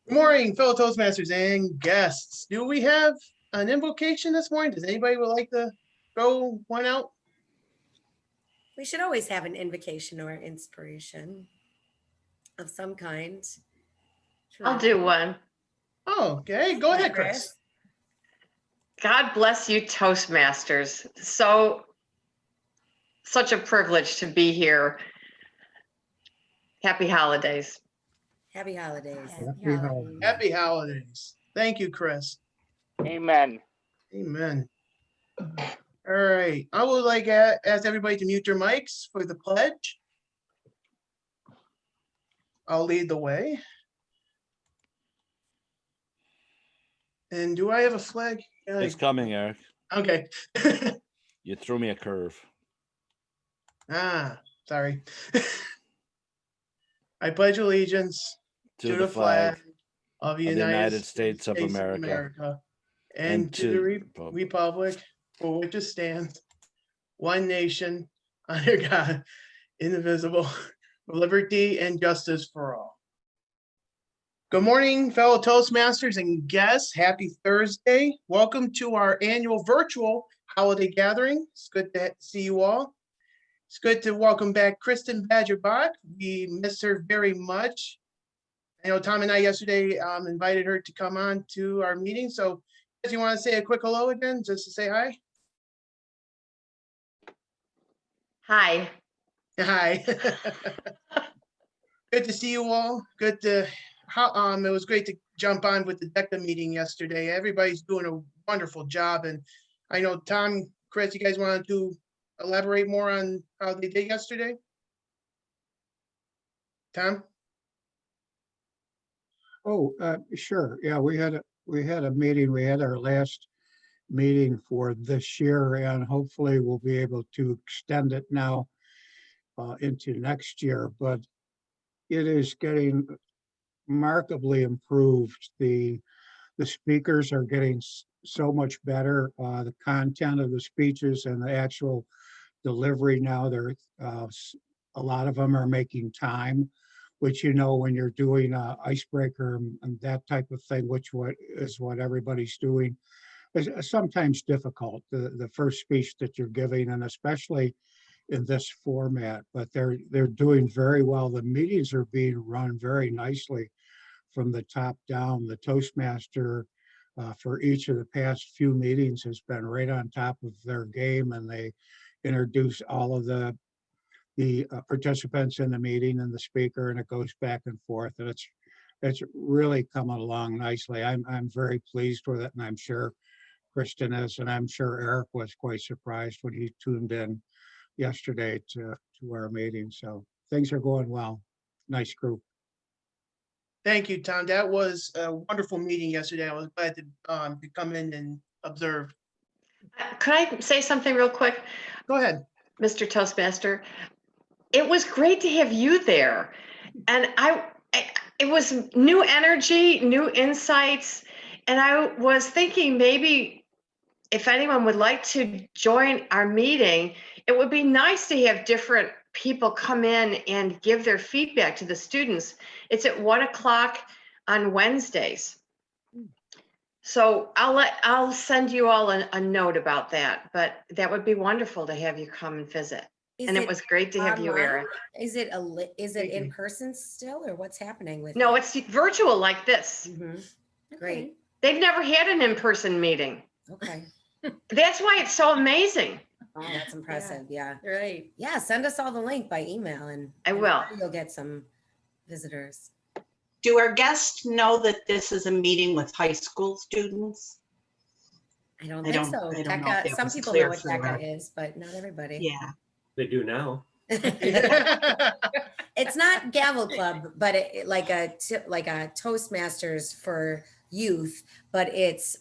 Good morning, fellow Toastmasters and guests. Do we have an invocation this morning? Does anybody would like to throw one out? We should always have an invocation or inspiration of some kind. I'll do one. Oh, okay. Go ahead, Chris. God bless you, Toastmasters. Such a privilege to be here. Happy holidays. Happy holidays. Happy holidays. Thank you, Chris. Amen. Amen. All right. I would like to ask everybody to mute their mics for the pledge. I'll lead the way. And do I have a flag? It's coming, Eric. Okay. You threw me a curve. Sorry. I pledge allegiance To the flag of the of the United States of America and to the republic for which it stands, one nation, under God, indivisible, with liberty and justice for all. Good morning, fellow Toastmasters and guests. Happy Thursday. Welcome to our annual virtual holiday gathering. It's good to see you all. It's good to welcome back Kristen Badger-Bach. We miss her very much. I know Tom and I yesterday invited her to come on to our meeting. So do you want to say a quick hello again, just to say hi? Hi. Hi. Good to see you all. Good to, it was great to jump on with the DECA meeting yesterday. Everybody's doing a wonderful job. And I know Tom, Chris, you guys wanted to elaborate more on how they did yesterday? Tom? Oh, sure. Yeah, we had a meeting. We had our last meeting for this year, and hopefully we'll be able to extend it now into next year. But it is getting markedly improved. The speakers are getting so much better. The content of the speeches and the actual delivery now, they're a lot of them are making time, which, you know, when you're doing a icebreaker and that type of thing, which is what everybody's doing, is sometimes difficult, the first speech that you're giving, and especially in this format. But they're doing very well. The meetings are being run very nicely from the top down. The Toastmaster for each of the past few meetings has been right on top of their game, and they introduce all of the participants in the meeting and the speaker, and it goes back and forth, and it's really coming along nicely. I'm very pleased with it, and I'm sure Kristen is, and I'm sure Eric was quite surprised when he tuned in yesterday to our meeting. So things are going well. Nice group. Thank you, Tom. That was a wonderful meeting yesterday. I was glad to come in and observe. Could I say something real quick? Go ahead. Mr. Toastmaster. It was great to have you there. And it was new energy, new insights. And I was thinking maybe if anyone would like to join our meeting, it would be nice to have different people come in and give their feedback to the students. It's at 1 o'clock on Wednesdays. So I'll send you all a note about that, but that would be wonderful to have you come and visit. And it was great to have you, Eric. Is it in person still, or what's happening with No, it's virtual like this. Great. They've never had an in-person meeting. Okay. That's why it's so amazing. Oh, that's impressive. Yeah. Right. Yeah. Send us all the link by email, and I will. You'll get some visitors. Do our guests know that this is a meeting with high school students? I don't think so. I don't know if that some was people clear know what for DECA her. is, but not everybody. Yeah. They do now. It's not Gavel Club, but like a Toastmasters for youth, but it's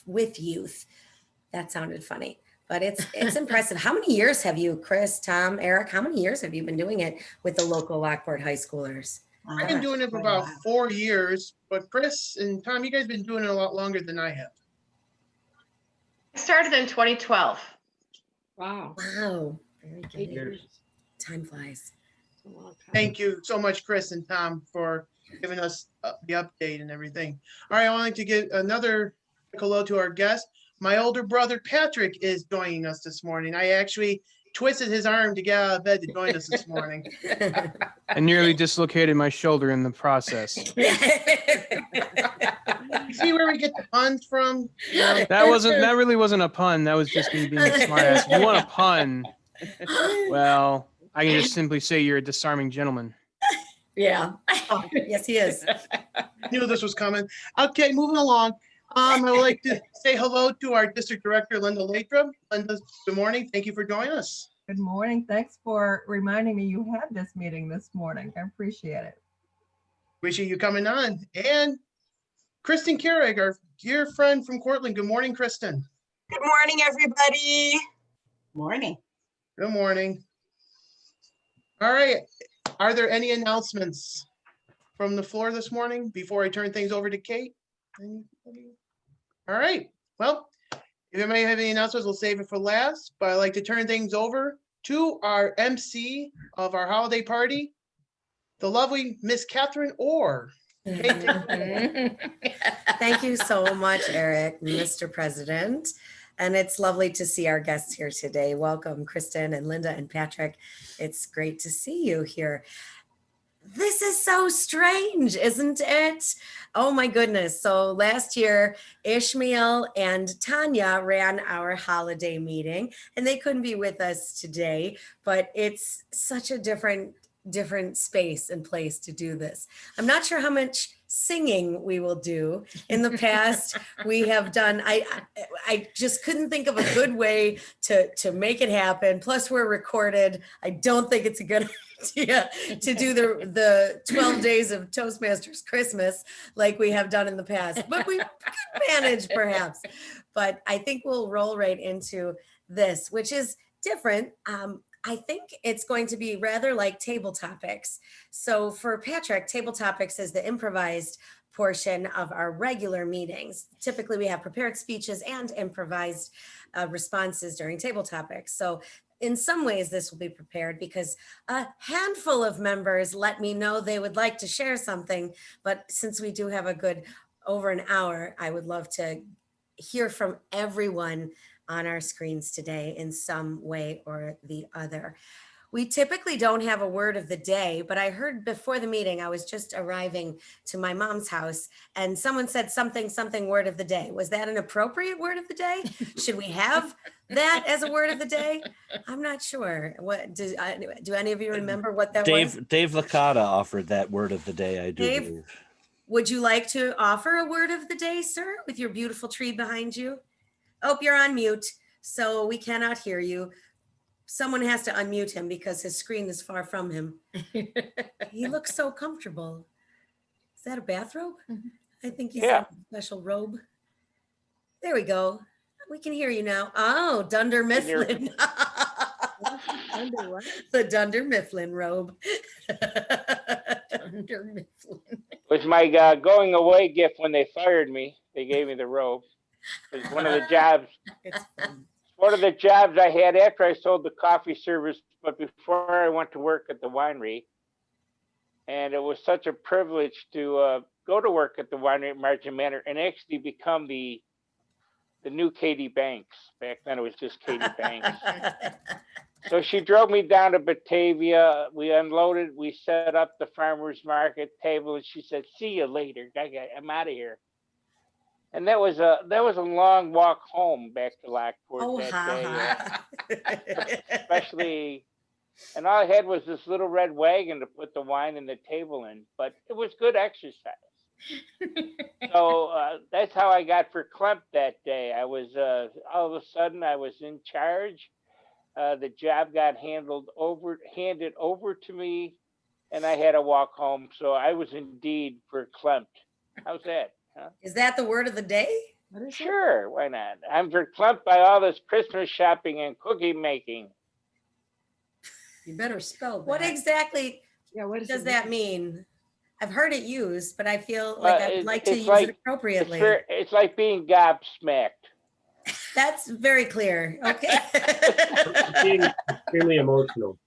with youth. That sounded funny, but it's impressive. How many years have you, Chris, Tom, Eric, how many years have you been doing it with the local Lockport high schoolers? I've been doing it for about 4 years, but Chris and Tom, you guys been doing it a lot longer than I have. I started in 2012. Wow. Wow. Very good. 8 years. Time flies. Thank you so much, Chris and Tom, for giving us the update and everything. All right, I wanted to give another hello to our guest. My older brother, Patrick, is joining us this morning. I actually twisted his arm to get out of bed to join us this morning. I nearly dislocated my shoulder in the process. You see where we get the puns from? You know? That really wasn't a pun. That was just me being a smartass. If you want a pun, well, I can just simply say you're a disarming gentleman. Yeah. Yes, he is. Knew this was coming. Okay, moving along. I would like to say hello to our district director, Linda Lathrop. Linda, good morning. Thank you for joining us. Good morning. Thanks for reminding me you had this meeting this morning. I appreciate it. Appreciate you coming on. And Kristen Keurig, our dear friend from Cortland. Good morning, Kristen. Good morning, everybody. Morning. Good morning. All right. Are there any announcements from the floor this morning before I turn things over to Cate? Anybody? All right. Well, if anybody have any announcements, we'll save it for last. But I'd like to turn things over to our MC of our holiday party, the lovely Miss Catherine Orr. Thank you so much, Eric, Mr. President. And it's lovely to see our guests here today. Welcome, Kristen and Linda and Patrick. It's great to see you here. This is so strange, isn't it? Oh my goodness. So last year, Ishmael and Tanya ran our holiday meeting, and they couldn't be with us today, but it's such a different space and place to do this. I'm not sure how much singing we will do. In the past, we have done, I just couldn't think of a good way to make it happen. Plus we're recorded. I don't think it's a good idea to do the 12 days of Toastmasters Christmas like we have done in the past, but we could manage perhaps. But I think we'll roll right into this, which is different. I think it's going to be rather like table topics. So for Patrick, table topics is the improvised portion of our regular meetings. Typically we have prepared speeches and improvised responses during table topics. So in some ways this will be prepared because a handful of members let me know they would like to share something. But since we do have a good over an hour, I would love to hear from everyone on our screens today in some way or the other. We typically don't have a word of the day, but I heard before the meeting, I was just arriving to my mom's house and someone said something word of the day. Was that an appropriate word of the day? Should we have that as a word of the day? I'm not sure. What do any of you remember what that was? Dave Licata offered that word of the day, I do Dave, believe. would you like to offer a word of the day, sir, with your beautiful tree behind you? Oh, you're on mute, so we cannot hear you. Someone has to unmute him because his screen is far from him. He looks so comfortable. Is that a bathrobe? I think he's in a special robe. There we go. We can hear you now. Oh, Dunder Mifflin. The Dunder Mifflin robe. Dunder Mifflin. It was my going away gift when they fired me. They gave me the robe. It was one of the jobs. One of the jobs I had after I sold the coffee service, but before I went to work at the winery. And it was such a privilege to go to work at the winery at Margin Manor and actually become the new Cate Banks. Back then it was just Cate Banks. So she drove me down to Batavia. We unloaded, we set up the farmer's market table, and she said, "See you later. I'm out of here." And that was a long walk home back to Lockport that day. Especially, and all I had was this little red wagon to put the wine and the table in, but it was good exercise. So that's how I got verklempt that day. I was all of a sudden I was in charge. The job got handed over to me, and I had to walk home. So I was indeed verklempt. How's that? Huh? Is that the word of the day? Sure, why not? I'm verklempt by all this Christmas shopping and cookie making. You better spell that. What exactly does that mean? I've heard it used, but I feel like I'd like to use it appropriately. It's like being gobsmacked. That's very clear. Okay. Being extremely emotional.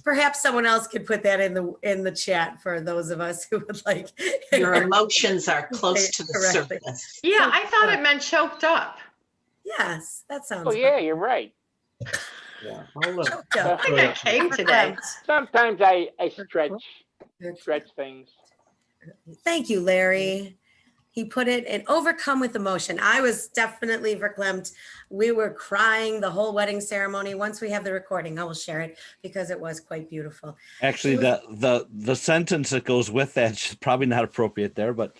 Perhaps someone else could put that in the chat for those of us who would like. Your emotions are close to the Correctly. surface. Yeah, I thought it meant choked up. Yes, that sounds. Oh, yeah, you're right. Yeah. Choked up. I think I came today. Sometimes I stretch things. Thank you, Larry. He put it in overcome with emotion. I was definitely verklempt. We were crying the whole wedding ceremony. Once we have the recording, I will share it because it was quite beautiful. Actually, the sentence that goes with that's probably not appropriate there, but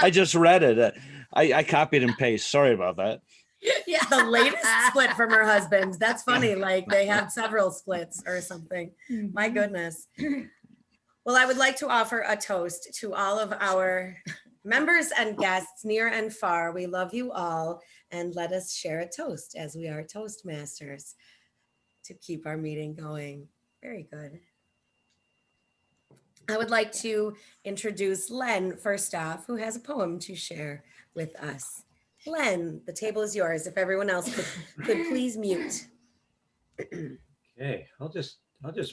I just read it. I copied and pasted. Sorry about that. Yeah, the latest split from her husband. That's funny. Like they had several splits or something. My goodness. Well, I would like to offer a toast to all of our members and guests near and far. We love you all, and let us share a toast as we are Toastmasters to keep our meeting going. Very good. I would like to introduce Len first off, who has a poem to share with us. Len, the table is yours. If everyone else could please mute. Okay, I'll just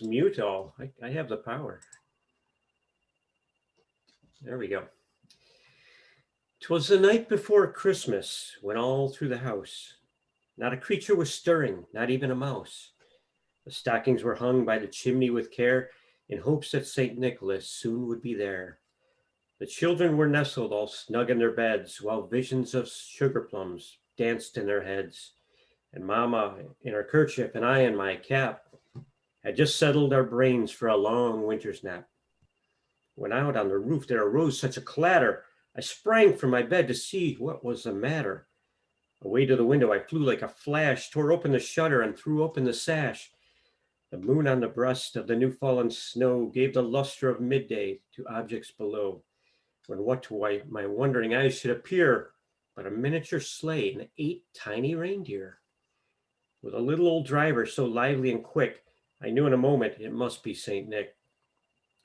mute all. I have the power. There we go. 'Twas the night before Christmas, when all through the house, not a creature was stirring, not even a mouse. The stockings were hung by the chimney with care, in hopes that St. Nicholas soon would be there. The children were nestled all snug in their beds, while visions of sugar plums danced in their heads. And Mama in her kerchief and I in my cap had just settled our brains for a long winter's nap. When out on the roof there arose such a clatter, I sprang from my bed to see what was the matter. Away to the window I flew like a flash, tore open the shutter and threw open the sash. The moon on the breast of the new fallen snow gave the luster of midday to objects below. When what to my wondering eyes should appear but a miniature sleigh and 8 tiny reindeer. With a little old driver so lively and quick, I knew in a moment it must be St. Nick.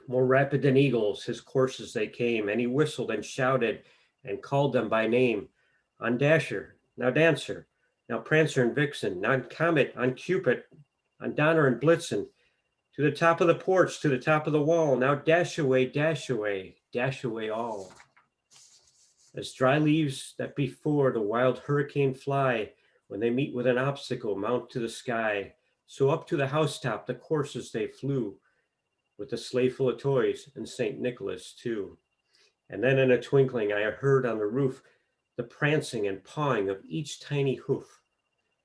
More rapid than eagles, his coursers they came, and he whistled and shouted and called them by name. On Dasher, now Dancer, now Prancer and Vixen, on Comet, on Cupid, on Donner and Blitzen, to the top of the porch, to the top of the wall, now dash away all. As dry leaves that before the wild hurricane fly, when they meet with an obstacle, mount to the sky, so up to the housetop the coursers they flew, with the sleigh full of toys and St. Nicholas too. And then in a twinkling I heard on the roof the prancing and pawing of each tiny hoof.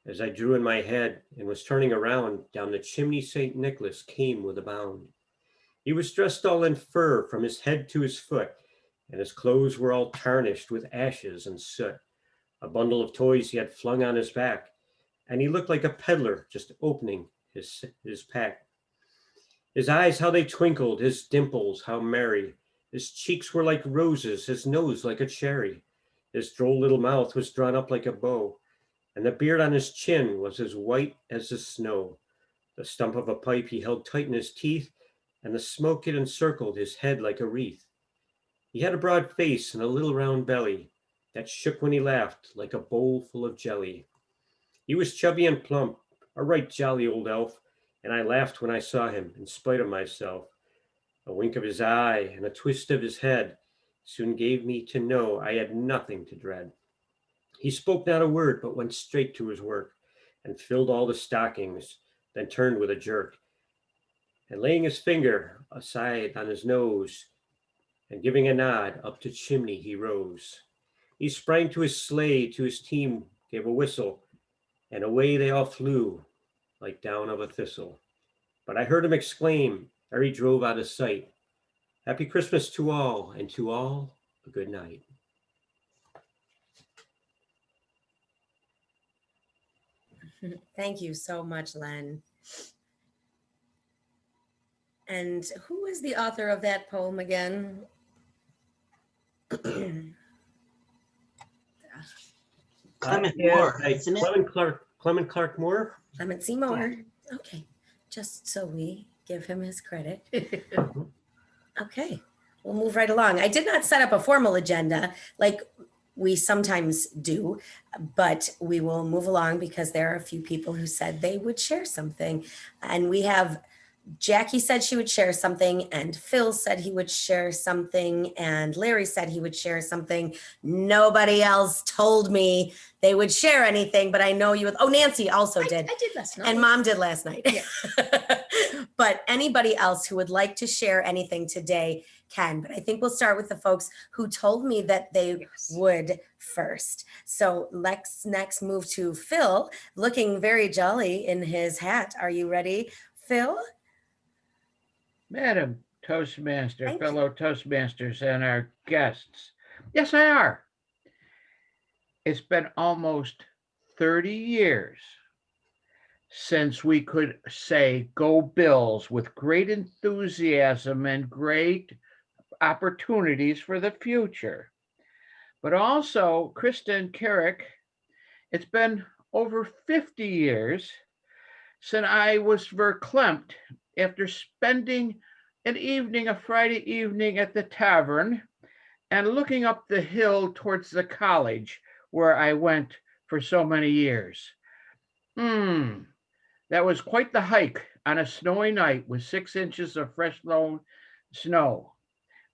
As I drew in my head and was turning around, down the chimney St. Nicholas came with a bound. He was dressed all in fur from his head to his foot, and his clothes were all tarnished with ashes and soot. A bundle of toys he had flung on his back, and he looked like a peddler just opening his pack. His eyes, how they twinkled, his dimples, how merry. His cheeks were like roses, his nose like a cherry. His droll little mouth was drawn up like a bow, and the beard on his chin was as white as the snow. The stump of a pipe he held tight in his teeth, and the smoke it encircled his head like a wreath. He had a broad face and a little round belly that shook when he laughed like a bowl full of jelly. He was chubby and plump, a right jolly old elf, and I laughed when I saw him in spite of myself. A wink of his eye and a twist of his head soon gave me to know I had nothing to dread. He spoke not a word, but went straight to his work and filled all the stockings, then turned with a jerk. And laying his finger aside on his nose and giving a nod, up to chimney he rose. He sprang to his sleigh, to his team gave a whistle, and away they all flew like down of a thistle. But I heard him exclaim ere he drove out of sight, "Happy Christmas to all, and to all a good night." Thank you so much, Len. And who is the author of that poem again? Clement Moore, isn't it? Clement Clark Moore. Clement C. Moore. Okay, just so we give him his credit. Okay, we'll move right along. I did not set up a formal agenda. Like we sometimes do, but we will move along because there are a few people who said they would share something. And we have Jackie said she would share something, and Phil said he would share something, and Larry said he would share something. Nobody else told me they would share anything, but I know you would. Oh, Nancy also did. I did last night. And Mom did last night. Yeah. But anybody else who would like to share anything today can. But I think we'll start with the folks who told me that they would first. So let's next move to Phil, looking very jolly in his hat. Are you ready, Phil? Madam Toastmaster, Thank fellow Toastmasters, and our guests. Yes, I are. It's been almost 30 years since we could say "Go Bills" with great enthusiasm and great opportunities for the future. But also, Krista and Carrick, it's been over 50 years since I was verklempt after spending an evening, a Friday evening at the tavern and looking up the hill towards the college where I went for so many years. That was quite the hike on a snowy night with 6 inches of fresh blown snow,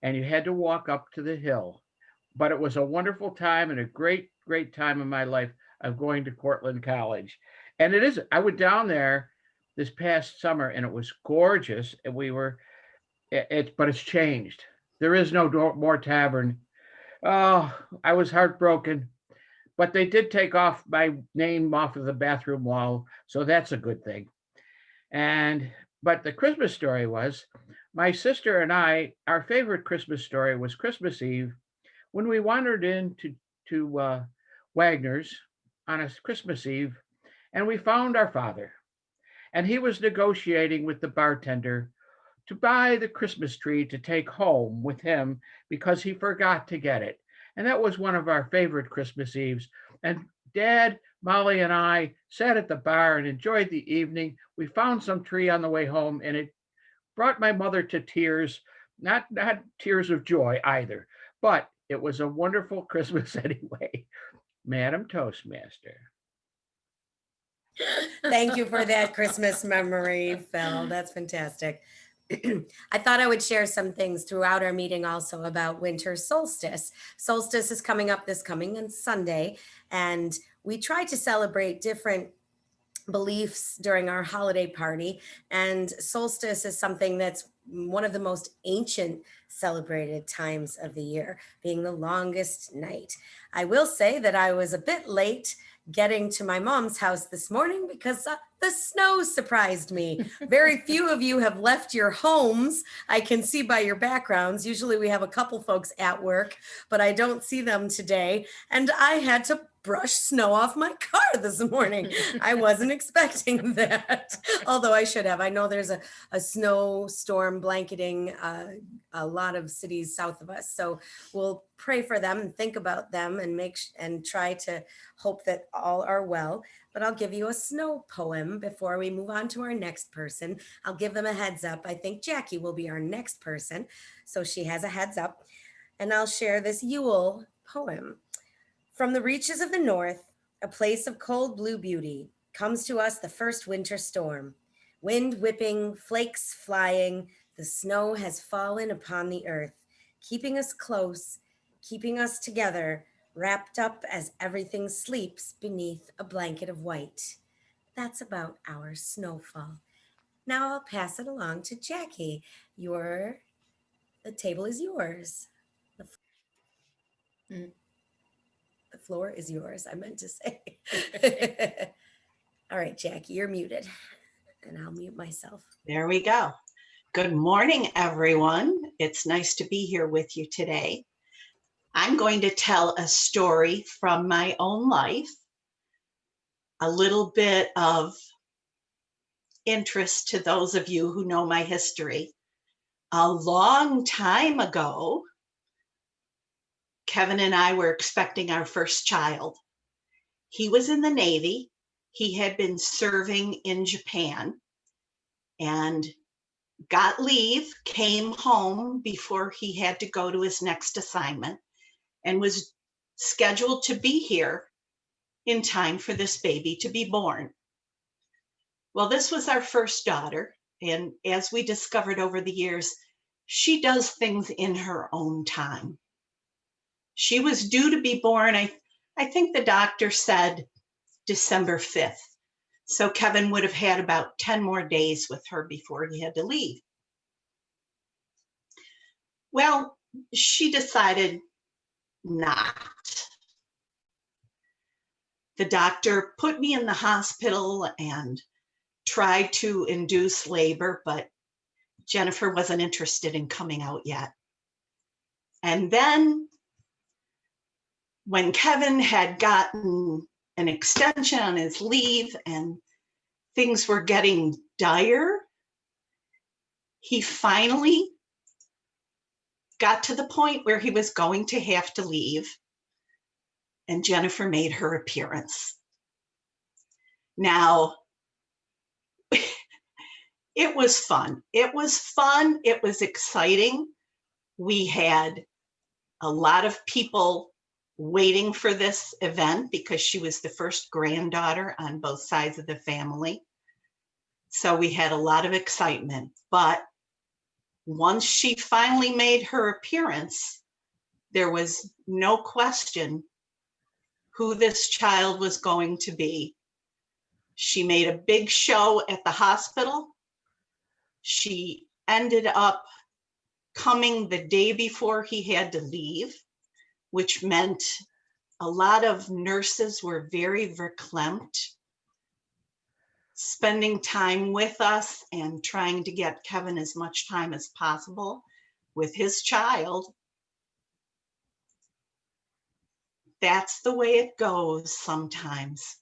and you had to walk up to the hill. But it was a wonderful time and a great, great time in my life of going to Cortland College. And it is, I went down there this past summer and it was gorgeous. And we were, but it's changed. There is no more tavern. Oh, I was heartbroken, but they did take off my name off of the bathroom wall. So that's a good thing. But the Christmas story was, my sister and I, our favorite Christmas story was Christmas Eve when we wandered into Wagner's on a Christmas Eve, and we found our father. And he was negotiating with the bartender to buy the Christmas tree to take home with him because he forgot to get it. And that was one of our favorite Christmas Eves. And Dad, Molly, and I sat at the bar and enjoyed the evening. We found some tree on the way home, and it brought my mother to tears, not tears of joy either, but it was a wonderful Christmas anyway. Madam Toastmaster. Thank you for that Christmas memory, Phil. That's fantastic. I thought I would share some things throughout our meeting also about winter solstice. Solstice is coming up this coming Sunday, and we try to celebrate different beliefs during our holiday party. And solstice is something that's one of the most ancient celebrated times of the year, being the longest night. I will say that I was a bit late getting to my mom's house this morning because the snow surprised me. Very few of you have left your homes. I can see by your backgrounds. Usually we have a couple folks at work, but I don't see them today. And I had to brush snow off my car this morning. I wasn't expecting that, although I should have. I know there's a snowstorm blanketing a lot of cities south of us. So we'll pray for them and think about them and try to hope that all are well. But I'll give you a snow poem before we move on to our next person. I'll give them a heads up. I think Jackie will be our next person, so she has a heads up. And I'll share this Yule poem. From the reaches of the north, a place of cold blue beauty, comes to us the first winter storm. Wind whipping, flakes flying, the snow has fallen upon the earth, keeping us close, keeping us together, wrapped up as everything sleeps beneath a blanket of white. That's about our snowfall. Now I'll pass it along to Jackie. The table is yours. The floor is yours, I meant to say. All right, Jackie, you're muted, and I'll mute myself. There we go. Good morning, everyone. It's nice to be here with you today. I'm going to tell a story from my own life, a little bit of interest to those of you who know my history. A long time ago, Kevin and I were expecting our first child. He was in the Navy. He had been serving in Japan and got leave, came home before he had to go to his next assignment, and was scheduled to be here in time for this baby to be born. Well, this was our first daughter, and as we discovered over the years, she does things in her own time. She was due to be born, I think the doctor said December 5th. So Kevin would have had about 10 more days with her before he had to leave. Well, she decided not. The doctor put me in the hospital and tried to induce labor, but Jennifer wasn't interested in coming out yet. And then when Kevin had gotten an extension on his leave and things were getting dire, he finally got to the point where he was going to have to leave, and Jennifer made her appearance. Now, it was fun. It was fun. It was exciting. We had a lot of people waiting for this event because she was the first granddaughter on both sides of the family. So we had a lot of excitement. But once she finally made her appearance, there was no question who this child was going to be. She made a big show at the hospital. She ended up coming the day before he had to leave, which meant a lot of nurses were very verklempt, spending time with us and trying to get Kevin as much time as possible with his child. That's the way it goes sometimes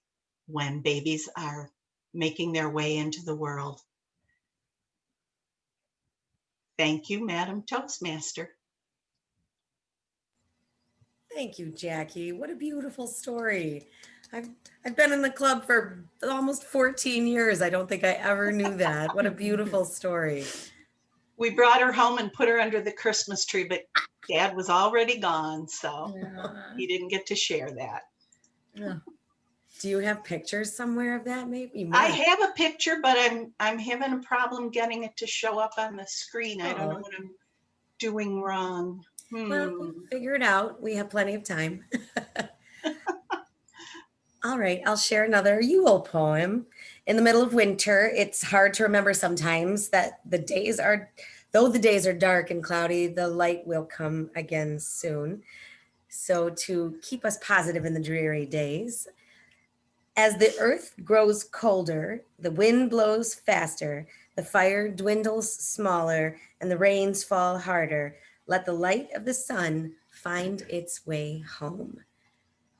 when babies are making their way into the world. Thank you, Madam Toastmaster. Thank you, Jackie. What a beautiful story. I've been in the club for almost 14 years. I don't think I ever knew that. What a beautiful story. We brought her home and put her under the Christmas tree, but Dad was already gone, so he didn't get to share that. Yeah. Do you have pictures somewhere of that? Maybe I have a picture, but I'm having a problem getting it to show up on the screen. I don't know what I'm doing wrong. Well, we'll figure it out. We have plenty of time. All right, I'll share another Yule poem. In the middle of winter, it's hard to remember sometimes that though the days are dark and cloudy, the light will come again soon. So to keep us positive in the dreary days, as the earth grows colder, the wind blows faster, the fire dwindles smaller, and the rains fall harder, let the light of the sun find its way home.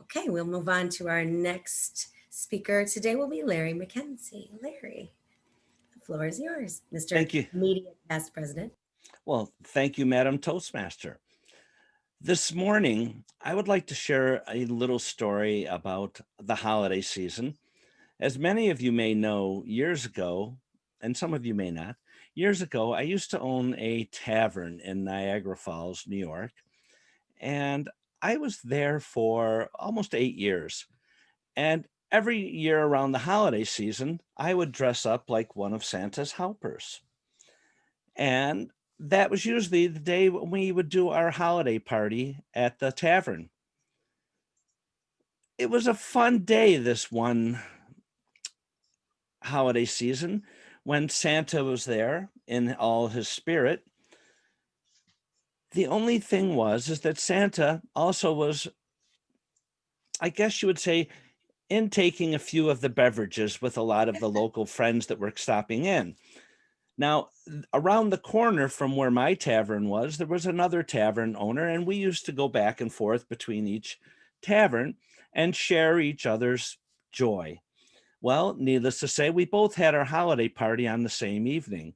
Okay, we'll move on to our next speaker. Today will be Larry McKenzie. Larry, the floor is yours, Mr. Thank you. Media Past President. Well, thank you, Madam Toastmaster. This morning, I would like to share a little story about the holiday season. As many of you may know, years ago, and some of you may not, years ago, I used to own a tavern in Niagara Falls, New York, and I was there for almost 8 years. And every year around the holiday season, I would dress up like one of Santa's helpers. And that was usually the day when we would do our holiday party at the tavern. It was a fun day this one holiday season when Santa was there in all his spirit. The only thing is that Santa also was, I guess you would say, intaking a few of the beverages with a lot of the local friends that were stopping in. Now, around the corner from where my tavern was, there was another tavern owner, and we used to go back and forth between each tavern and share each other's joy. Well, needless to say, we both had our holiday party on the same evening.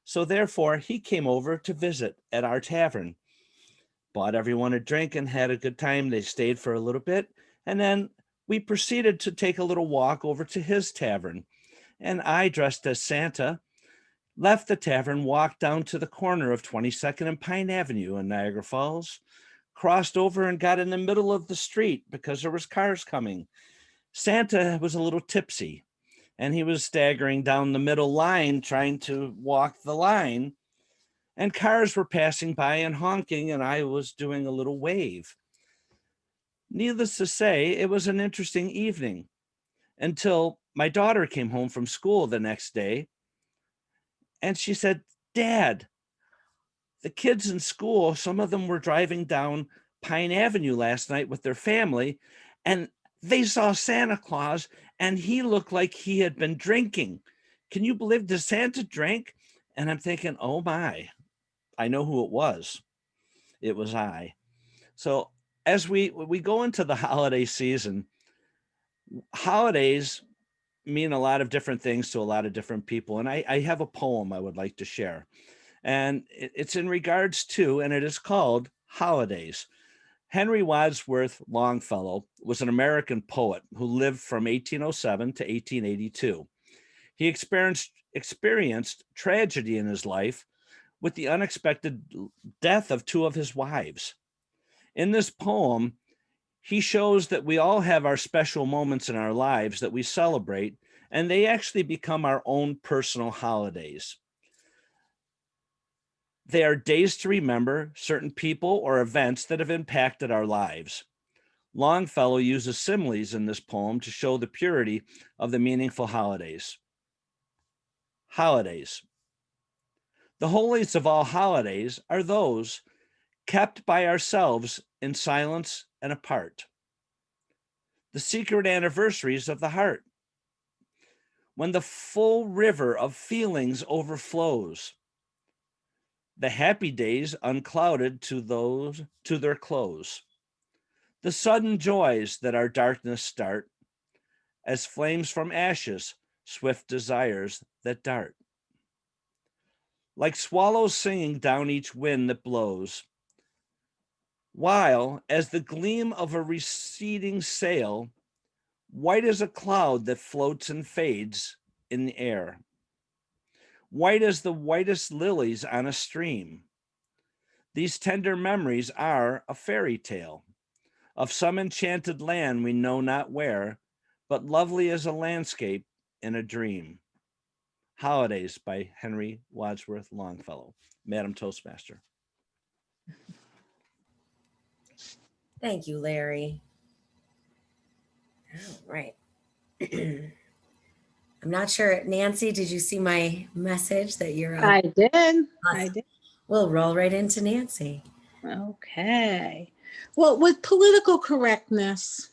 So therefore, he came over to visit at our tavern, bought everyone a drink and had a good time. They stayed for a little bit, and then we proceeded to take a little walk over to his tavern. And I, dressed as Santa, left the tavern, walked down to the corner of 22nd and Pine Avenue in Niagara Falls, crossed over and got in the middle of the street because there was cars coming. Santa was a little tipsy and he was staggering down the middle line trying to walk the line, and cars were passing by and honking, and I was doing a little wave. Needless to say, it was an interesting evening until my daughter came home from school the next day and she said, "Dad, the kids in school, some of them were driving down Pine Avenue last night with their family, and they saw Santa Claus and he looked like he had been drinking. Can you believe, does Santa drink?" And I'm thinking, oh my, I know who it was. It was I. So as we go into the holiday season, holidays mean a lot of different things to a lot of different people. And I have a poem I would like to share. And it's in regards to, and it is called Holidays. Henry Wadsworth Longfellow was an American poet who lived from 1807 to 1882. He experienced tragedy in his life with the unexpected death of two of his wives. In this poem, he shows that we all have our special moments in our lives that we celebrate, and they actually become our own personal holidays. They are days to remember certain people or events that have impacted our lives. Longfellow uses similes in this poem to show the purity of the meaningful holidays. Holidays. The holiest of all holidays are those kept by ourselves in silence and apart. The secret anniversaries of the heart. When the full river of feelings overflows. The happy days unclouded to their close. The sudden joys that our darkness start, as flames from ashes, swift desires that dart. Like swallows singing down each wind that blows, while as the gleam of a receding sail, white as a cloud that floats and fades in the air, white as the whitest lilies on a stream. These tender memories are a fairy tale of some enchanted land we know not where, but lovely as a landscape in a dream. Holidays by Henry Wadsworth Longfellow. Madam Toastmaster. Thank you, Larry. All right. I'm not sure. Nancy, did you see my message that you're up? I did. Awesome. I did. We'll roll right into Nancy. Okay. Well, with political correctness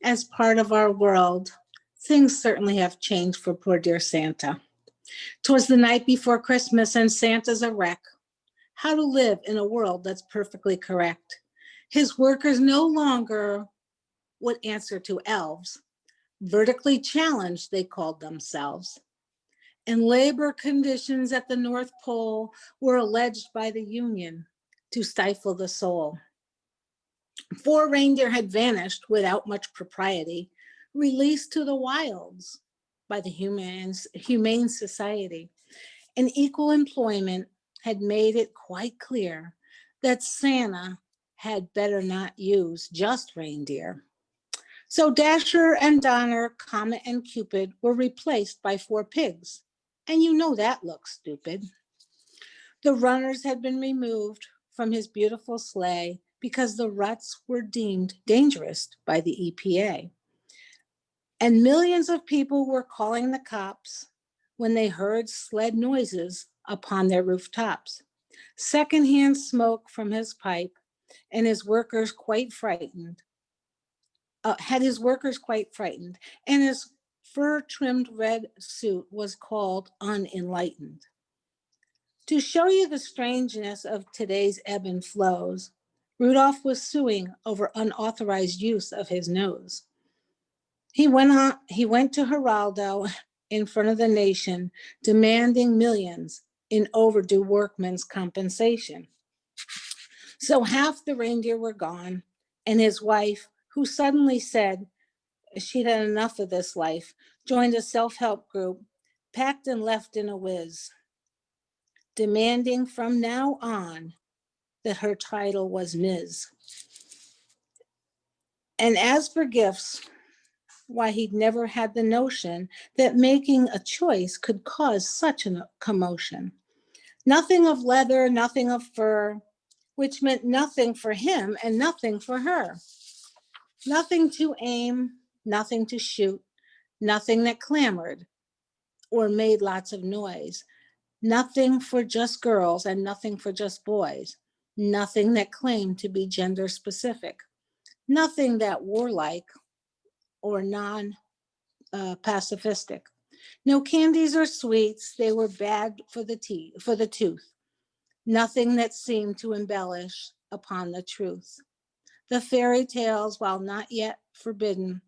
as part of our world, things certainly have changed for poor dear Santa. 'Twas the night before Christmas and Santa's a wreck. How to live in a world that's perfectly correct. His workers no longer would answer to elves. Vertically challenged, they called themselves. And labor conditions at the North Pole were alleged by the union to stifle the soul. 4 reindeer had vanished without much propriety, released to the wilds by the Humane Society. And equal employment had made it quite clear that Santa had better not use just reindeer. So Dasher and Donner, Comet and Cupid were replaced by 4 pigs. And you know that looks stupid. The runners had been removed from his beautiful sleigh because the ruts were deemed dangerous by the EPA. And millions of people were calling the cops when they heard sled noises upon their rooftops. Secondhand smoke from his pipe and his workers quite frightened. And his fur-trimmed red suit was called unenlightened. To show you the strangeness of today's ebb and flows, Rudolph was suing over unauthorized use of his nose. He went to Geraldo in front of the nation, demanding millions in overdue workmen's compensation. So half the reindeer were gone, and his wife, who suddenly said she'd had enough of this life, joined a self-help group, packed and left in a whiz, demanding from now on that her title was Ms. And as for gifts, why, he'd never had the notion that making a choice could cause such a commotion. Nothing of leather, nothing of fur, which meant nothing for him and nothing for her. Nothing to aim, nothing to shoot, nothing that clamored or made lots of noise. Nothing for just girls and nothing for just boys. Nothing that claimed to be gender specific. Nothing that warlike or non-pacifistic. No candies or sweets, they were bad for the tooth. Nothing that seemed to embellish upon the truth. The fairy tales, while not yet forbidden,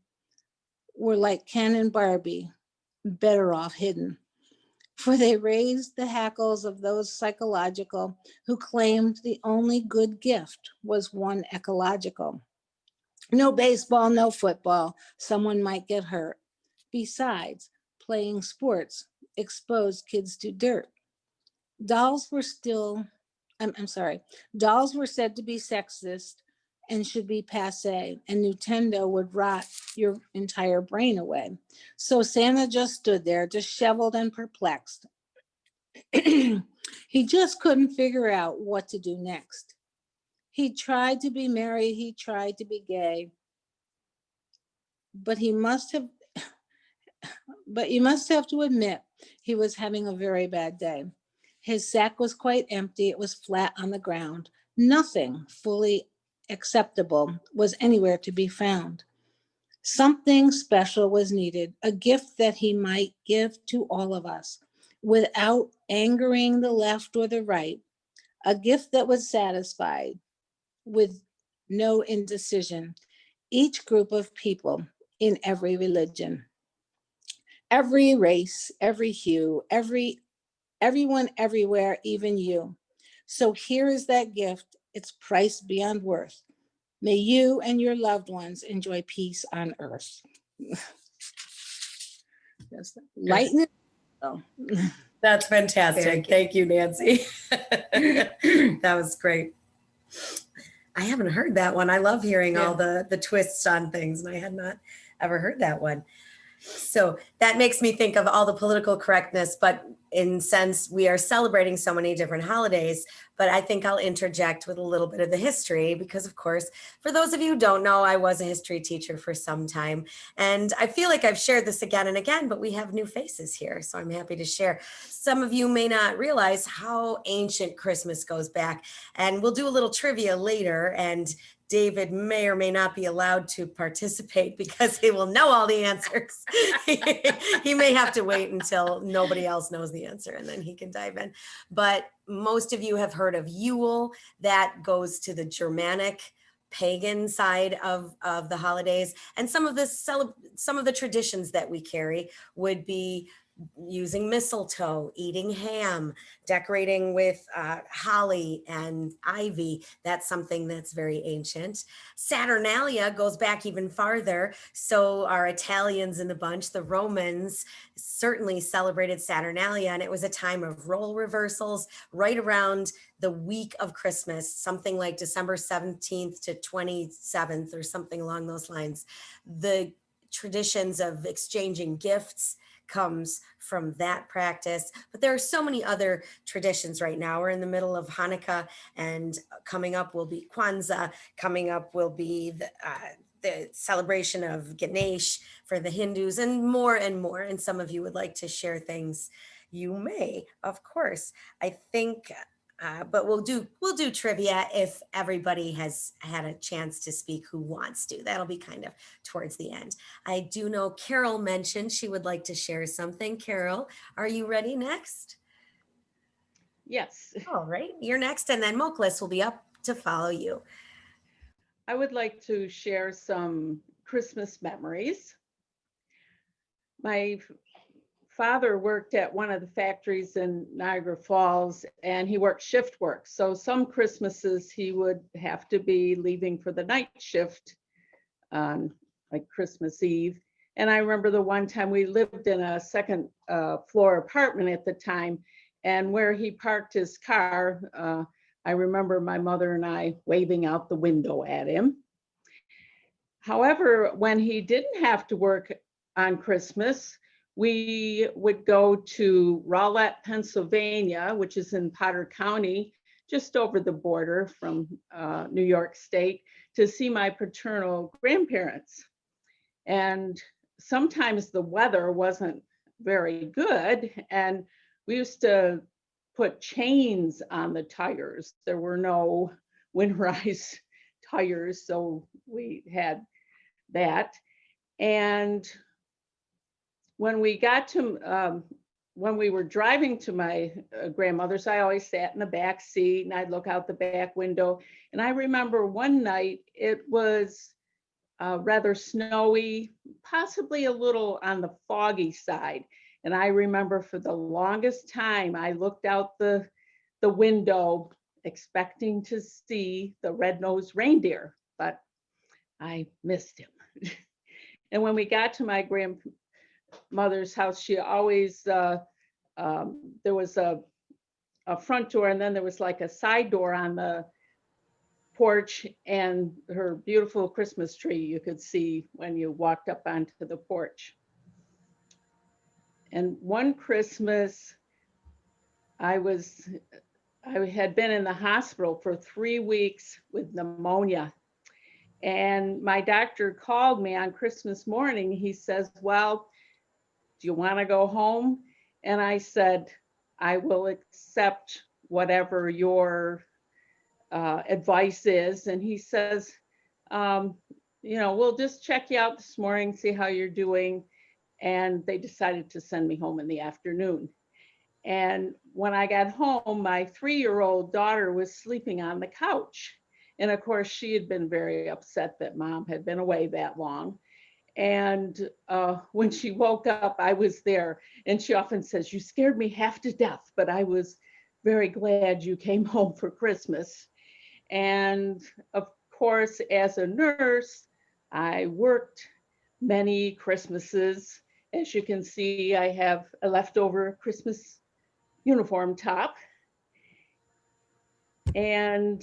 were like Ken and Barbie, better off hidden. For they raised the hackles of those psychological who claimed the only good gift was one ecological. No baseball, no football, someone might get hurt. Besides, playing sports exposed kids to dirt. Dolls were said to be sexist and should be passé, and Nintendo would rot your entire brain away. So Santa just stood there, disheveled and perplexed. He just couldn't figure out what to do next. He tried to be merry, he tried to be gay, but you must have to admit he was having a very bad day. His sack was quite empty, it was flat on the ground. Nothing fully acceptable was anywhere to be found. Something special was needed, a gift that he might give to all of us without angering the left or the right, a gift that was satisfied with no indecision, each group of people in every religion, every race, every hue, everyone, everywhere, even you. So here is that gift, its price beyond worth. May you and your loved ones enjoy peace on earth. Lighten it. Oh. That's fantastic. Thank you, Nancy. That was great. I haven't heard that one. I love hearing all the twists on things, and I had not ever heard that one. So that makes me think of all the political correctness, but in sense, we are celebrating so many different holidays, but I think I'll interject with a little bit of the history because, of course, for those of you who don't know, I was a history teacher for some time, and I feel like I've shared this again and again, but we have new faces here, so I'm happy to share. Some of you may not realize how ancient Christmas goes back, and we'll do a little trivia later, and David may or may not be allowed to participate because he will know all the answers. He may have to wait until nobody else knows the answer and then he can dive in. But most of you have heard of Yule. That goes to the Germanic pagan side of the holidays. And some of the traditions that we carry would be using mistletoe, eating ham, decorating with holly and ivy. That's something that's very ancient. Saturnalia goes back even farther. So our Italians in the bunch, the Romans, certainly celebrated Saturnalia, and it was a time of role reversals right around the week of Christmas, something like December 17th to 27th or something along those lines. The traditions of exchanging gifts comes from that practice, but there are so many other traditions right now. We're in the middle of Hanukkah, and coming up will be Kwanzaa, coming up will be the celebration of Ganesh for the Hindus, and more and more. And some of you would like to share things. You may, of course. I think, but we'll do trivia if everybody has had a chance to speak who wants to. That'll be kind of towards the end. I do know Carol mentioned she would like to share something. Carol, are you ready next? Yes. All right, you're next, and then Moklis will be up to follow you. I would like to share some Christmas memories. My father worked at one of the factories in Niagara Falls, and he worked shift work. So some Christmases he would have to be leaving for the night shift on like Christmas Eve. And I remember the one time we lived in a second floor apartment at the time, and where he parked his car, I remember my mother and I waving out the window at him. However, when he didn't have to work on Christmas, we would go to Rowlett, Pennsylvania, which is in Potter County, just over the border from New York State, to see my paternal grandparents. And sometimes the weather wasn't very good, and we used to put chains on the tires. There were no winterized tires, so we had that. And when we got to, when we were driving to my grandmother's, I always sat in the back seat and I'd look out the back window. And I remember one night it was rather snowy, possibly a little on the foggy side. And I remember for the longest time, I looked out the window expecting to see the red-nosed reindeer, but I missed him. And when we got to my grandmother's house, she always, there was a front door and then there was like a side door on the porch, and her beautiful Christmas tree you could see when you walked up onto the porch. And one Christmas, I had been in the hospital for 3 weeks with pneumonia. And my doctor called me on Christmas morning. He says, well, do you want to go home? And I said, I will accept whatever your advice is. And he says, you know, we'll just check you out this morning, see how you're doing. And they decided to send me home in the afternoon. And when I got home, my 3-year-old daughter was sleeping on the couch. And of course, she had been very upset that mom had been away that long. And when she woke up, I was there. And she often says, you scared me half to death, but I was very glad you came home for Christmas. And of course, as a nurse, I worked many Christmases. As you can see, I have a leftover Christmas uniform top. And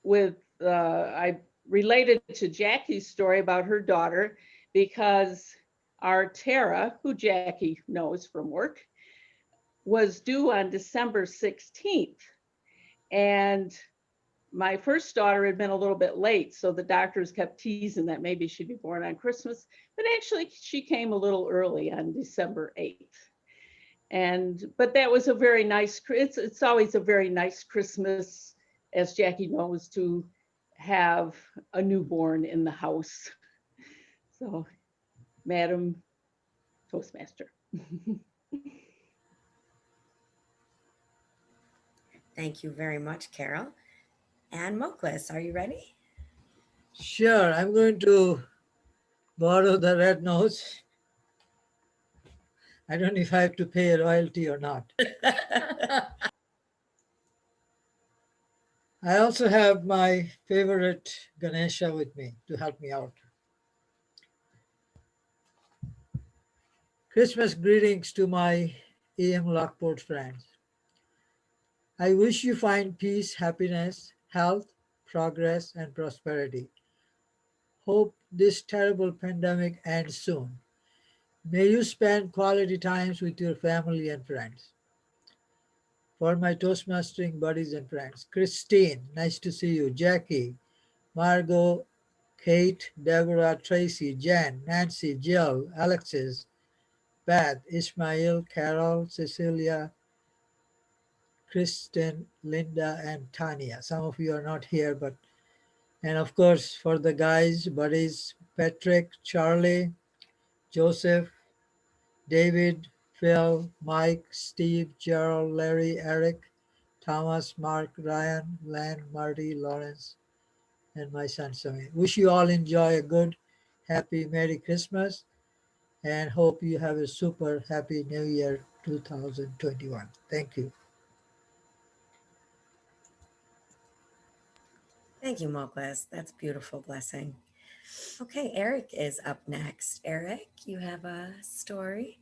with, I related to Jackie's story about her daughter because our Tara, who Jackie knows from work, was due on December 16th. And my first daughter had been a little bit late, so the doctors kept teasing that maybe she'd be born on Christmas, but actually she came a little early on December 8th. But that was a very nice, it's always a very nice Christmas, as Jackie knows, to have a newborn in the house. So, Madam Toastmaster. Thank you very much, Carol. And Moklis, are you ready? Sure, I'm going to borrow the red nose. I don't know if I have to pay a royalty or not. I also have my favorite Ganesha with me to help me out. Christmas greetings to my AM Lockport friends. I wish you find peace, happiness, health, progress, and prosperity. Hope this terrible pandemic ends soon. May you spend quality times with your family and friends. For my Toastmastering buddies and friends, Christine, nice to see you. Jackie, Margot, Cate, Deborah, Tracy, Jen, Nancy, Jill, Alexis, Beth, Ismail, Carol, Cecilia, Kristen, Linda, and Tanya. Some of you are not here, but, and of course, for the guys, buddies, Patrick, Charlie, Joseph, David, Phil, Mike, Steve, Gerald, Larry, Eric, Thomas, Mark, Ryan, Len, Marty, Lawrence, and my son, Samir. Wish you all enjoy a good, happy, Merry Christmas, and hope you have a super happy New Year 2021. Thank you. Thank you, Moklis. That's a beautiful blessing. Okay, Eric is up next. Eric, you have a story?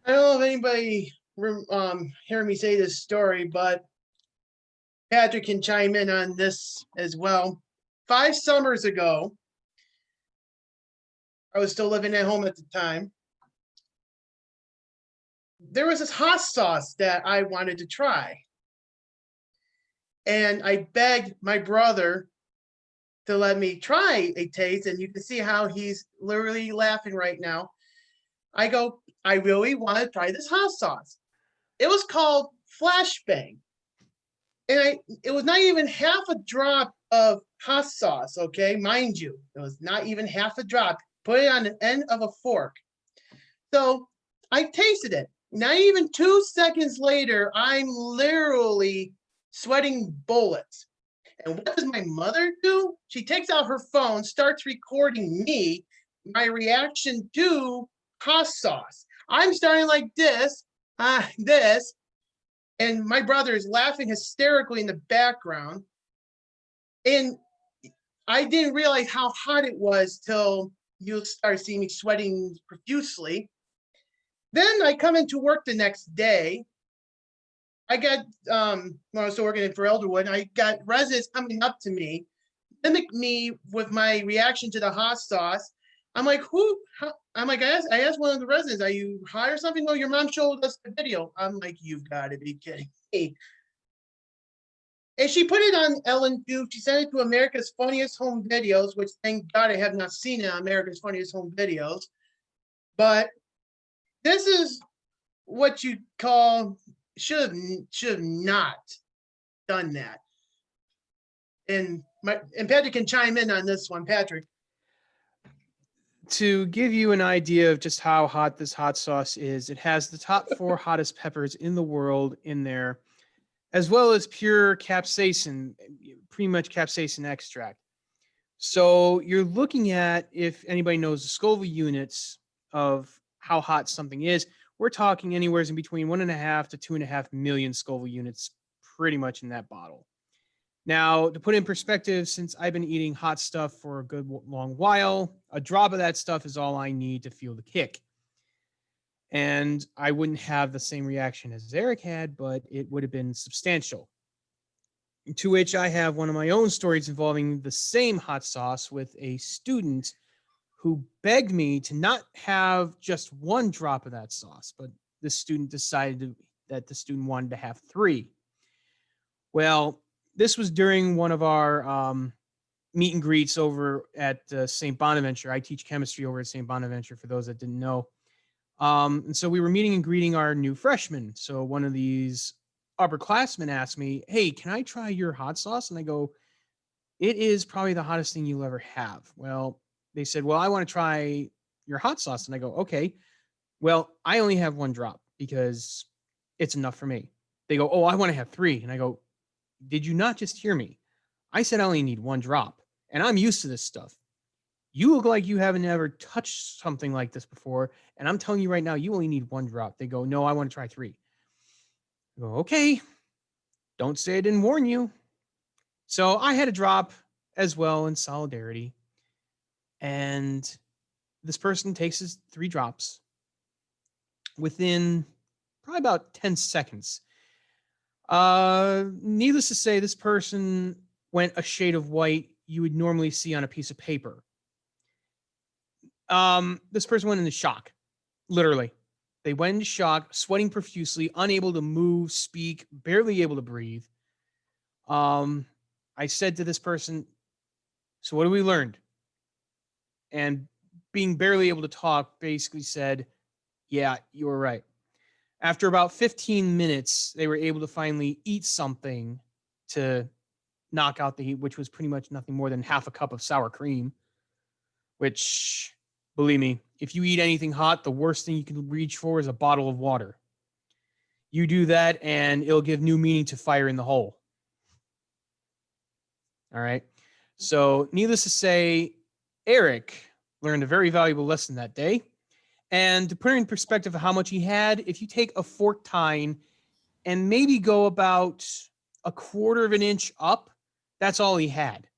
I don't know if anybody heard me say this story, but Patrick can chime in on this as well. 5 summers ago, I was still living at home at the time. There was this hot sauce that I wanted to try. And I begged my brother to let me try a taste, and you can see how he's literally laughing right now. I go, I really want to try this hot sauce. It was called Flashbang. And it was not even half a drop of hot sauce, okay? Mind you, it was not even half a drop. Put it on the end of a fork. So I tasted it. Not even 2 seconds later, I'm literally sweating bullets. And what does my mother do? She takes out her phone, starts recording me, my reaction to hot sauce. I'm starting like this, and my brother is laughing hysterically in the background. And I didn't realize how hot it was till you start seeing me sweating profusely. Then I come into work the next day. I got, when I was still working for Elderwood, I got residents coming up to me, mimic me with my reaction to the hot sauce. I'm like, I asked one of the residents, are you high or something? No, your mom showed us the video. I'm like, you've got to be kidding me. And she put it on Ellen too. She sent it to America's Funniest Home Videos, which thank God I have not seen it on America's Funniest Home Videos. But this is what you call, should have not done that. And Patrick can chime in on this one, Patrick. To give you an idea of just how hot this hot sauce is, it has the top 4 hottest peppers in the world in there, as well as pure capsaicin, pretty much capsaicin extract. So you're looking at, if anybody knows the Scoville units of how hot something is, we're talking anywhere in between 1.5 to 2.5 million Scoville units, pretty much in that bottle. Now, to put in perspective, since I've been eating hot stuff for a good long while, a drop of that stuff is all I need to feel the kick. And I wouldn't have the same reaction as Eric had, but it would have been substantial. To which I have one of my own stories involving the same hot sauce with a student who begged me to not have just 1 drop of that sauce, but the student decided that the student wanted to have 3. Well, this was during one of our meet and greets over at St. Bonaventure. I teach chemistry over at St. Bonaventure, for those that didn't know. And so we were meeting and greeting our new freshmen. So one of these upperclassmen asked me, hey, can I try your hot sauce? And I go, it is probably the hottest thing you'll ever have. Well, they said, well, I want to try your hot sauce. And I go, okay, well, I only have 1 drop because it's enough for me. They go, oh, I want to have 3. And I go, did you not just hear me? I said I only need 1 drop, and I'm used to this stuff. You look like you haven't ever touched something like this before, and I'm telling you right now, you only need 1 drop. They go, no, I want to try 3. I go, okay, don't say I didn't warn you. So I had a drop as well in solidarity, and this person takes his 3 drops. Within probably about 10 seconds, needless to say, this person went a shade of white you would normally see on a piece of paper. This person went into shock, literally. They went into shock, sweating profusely, unable to move, speak, barely able to breathe. I said to this person, so what have we learned? And being barely able to talk, basically said, yeah, you were right. After about 15 minutes, they were able to finally eat something to knock out the heat, which was pretty much nothing more than half a cup of sour cream, which, believe me, if you eat anything hot, the worst thing you can reach for is a bottle of water. You do that and it'll give new meaning to fire in the hole. All right. So needless to say, Eric learned a very valuable lesson that day. And to put it in perspective of how much he had, if you take a fork tine and maybe go about 1/4 of an inch up, that's all he had.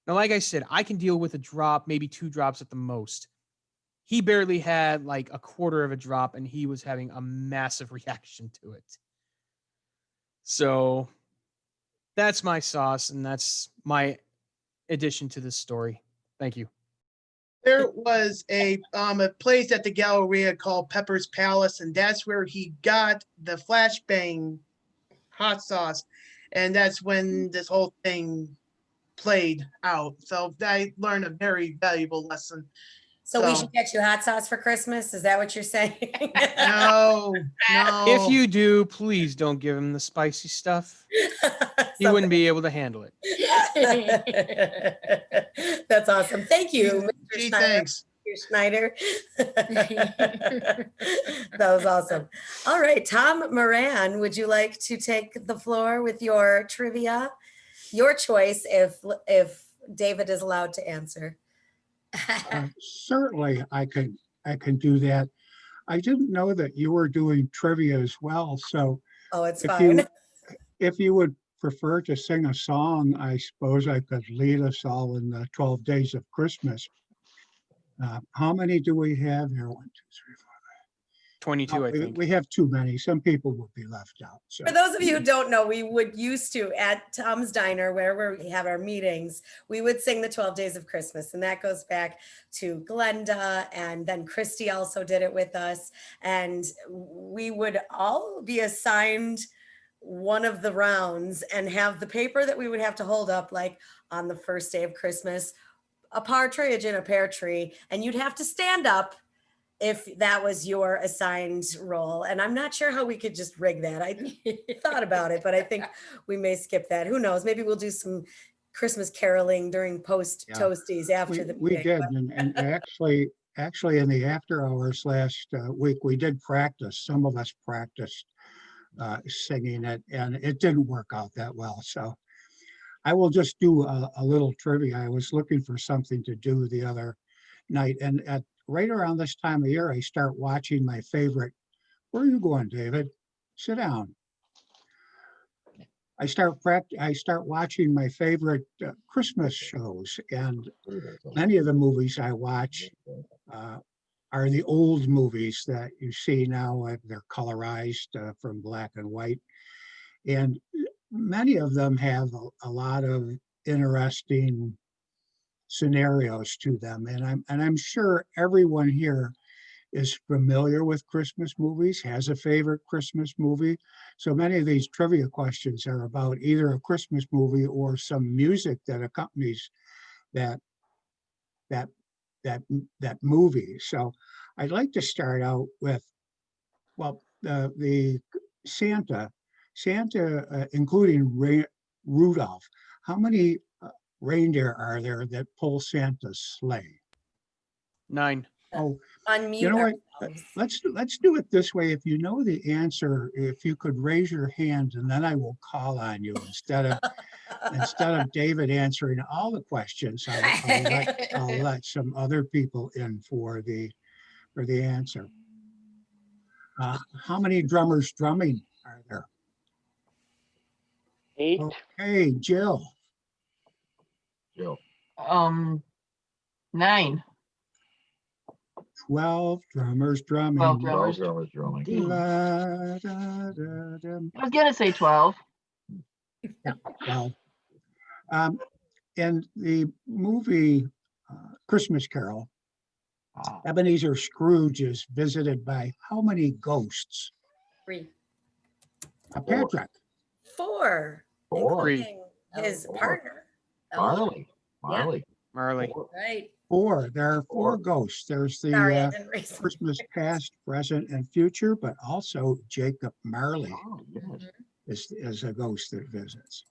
Now, like I said, I can deal with a drop, maybe 2 drops at the most. He barely had like 1/4 of a drop, and he was having a massive reaction to it. So that's my sauce, and that's my addition to this story. Thank you. There was a place at the Galleria called Pepper's Palace, and that's where he got the flashbang hot sauce, and that's when this whole thing played out. So I learned a very valuable lesson. So we should get you hot sauce for Christmas. Is that what you're saying? No. If you do, please don't give him the spicy stuff. He wouldn't be able to handle it. That's awesome. Thank you, Mr. Gee, Schneider. thanks. Mr. Schneider. That was awesome. All right, Tom Moran, would you like to take the floor with your trivia? Your choice, if David is allowed to answer. Certainly, I can do that. I didn't know that you were doing trivia as well. So, oh, it's fine. If you would prefer to sing a song, I suppose I could lead us all in the 12 Days of Christmas. How many do we have here? 1, 2, 3, 4. 22, I think. We have too many. Some people will be left out. So. For those of you who don't know, we would used to at Tom's Diner, wherever we have our meetings, we would sing the 12 Days of Christmas. And that goes back to Glenda, and then Christy also did it with us. And we would all be assigned one of the rounds and have the paper that we would have to hold up, like on the first day of Christmas, a partridge in a pear tree, and you'd have to stand up if that was your assigned role. And I'm not sure how we could just rig that. I thought about it, but I think we may skip that. Who knows? Maybe we'll do some Christmas caroling during post-toasties after the We did, and actually in the after hours last week, we did practice. Some of us practiced singing it, and it didn't work out that well. So I will just do a little trivia. I was looking for something to do the other night, and right around this time of year, I start watching my favorite. Where are you going, David? Sit down. I start watching my favorite Christmas shows, and many of the movies I watch are the old movies that you see now. They're colorized from black and white, and many of them have a lot of interesting scenarios to them, and I'm sure everyone here is familiar with Christmas movies, has a favorite Christmas movie. So many of these trivia questions are about either a Christmas movie or some music that accompanies that movie. So I'd like to start out with, well, the Santa, including Rudolph. How many reindeer are there that pull Santa's sleigh? 9. Oh, Unmute you know what? ourselves. Let's do it this way. If you know the answer, if you could raise your hand, and then I will call on you instead of David answering all the questions. I'll let some other people in for the answer. How many drummers drumming are there? 8. Okay, Jill. 9. 12 drummers drumming. 12 drummers. drumming. La, da, da, da. I was gonna say 12. Yeah, well, in the movie Christmas Carol, Ebenezer Scrooge is visited by how many ghosts? 3. Patrick. 4. 4. Including his partner. Marley. Right. 4. There are 4 ghosts. There's the Sorry, I didn't raise them. Christmas past, present, and future, but also Jacob Marley is a ghost that visits.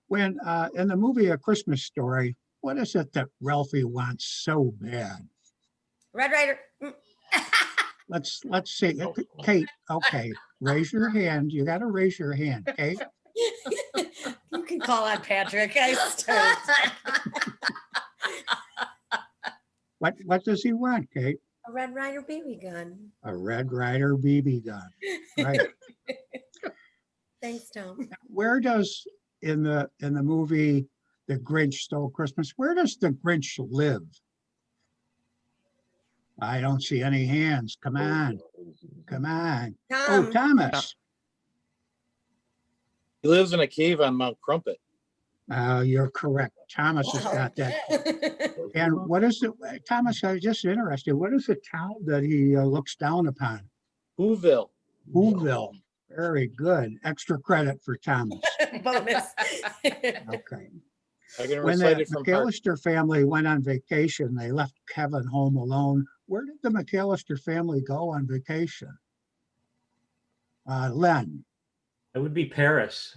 When in the movie A Christmas Story, what is it that Ralphie wants so bad? Red Ryder. Let's see. Cate, okay, raise your hand. You got to raise your hand, Cate. You can call on Patrick. I start. What does he want, Cate? A Red Ryder BB gun. A Red Ryder BB gun. Right. Thanks, Tom. Where does in the movie The Grinch Stole Christmas, where does the Grinch live? I don't see any hands. Come on. Come on. Oh, Tom. Thomas. He lives in a cave on Mount Crumpet. You're correct. Thomas has got that. And what is it, Thomas, I was just interested, what is the town that he looks down upon? Whoville. Whoville. Very good. Extra credit for Thomas. Bonus. Okay. I can When recite the it from heart. McAllister family went on vacation, they left Kevin home alone. Where did the McAllister family go on vacation? Len. That would be Paris.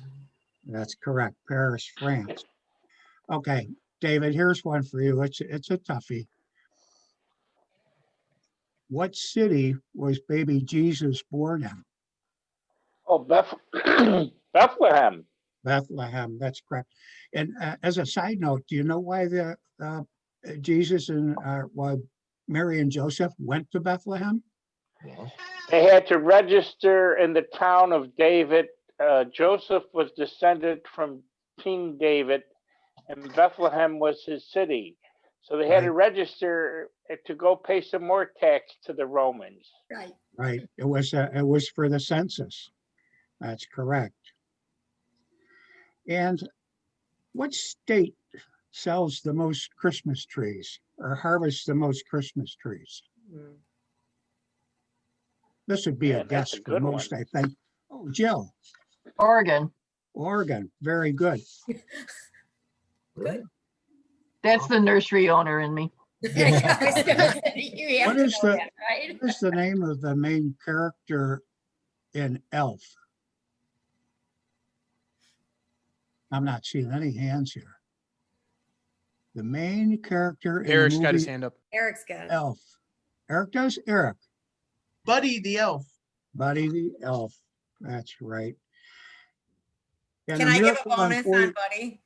That's correct. Paris, France. Okay, David, here's one for you. It's a toughie. What city was baby Jesus born in? Oh, Bethlehem. Bethlehem, that's correct. And as a side note, do you know why the Jesus and why Mary and Joseph went to Bethlehem? They had to register in the town of David. Joseph was descended from King David, and Bethlehem was his city. So they had to register to go pay some more tax to the Romans. Right. Right. It was for the census. That's correct. And what state sells the most Christmas trees or harvests the most Christmas trees? This would be a guess for most, I think. Oh, Jill. Oregon. Oregon. Very good. Good. That's the nursery owner in me. You have What to is know the that, right? what is the name of the main character in Elf? I'm not seeing any hands here. The main character in Eric's the got his movie hand up. Eric's got it. Elf. Eric does? Eric. Buddy the elf. Buddy the Elf. That's right. And Can I give a bonus on Buddy?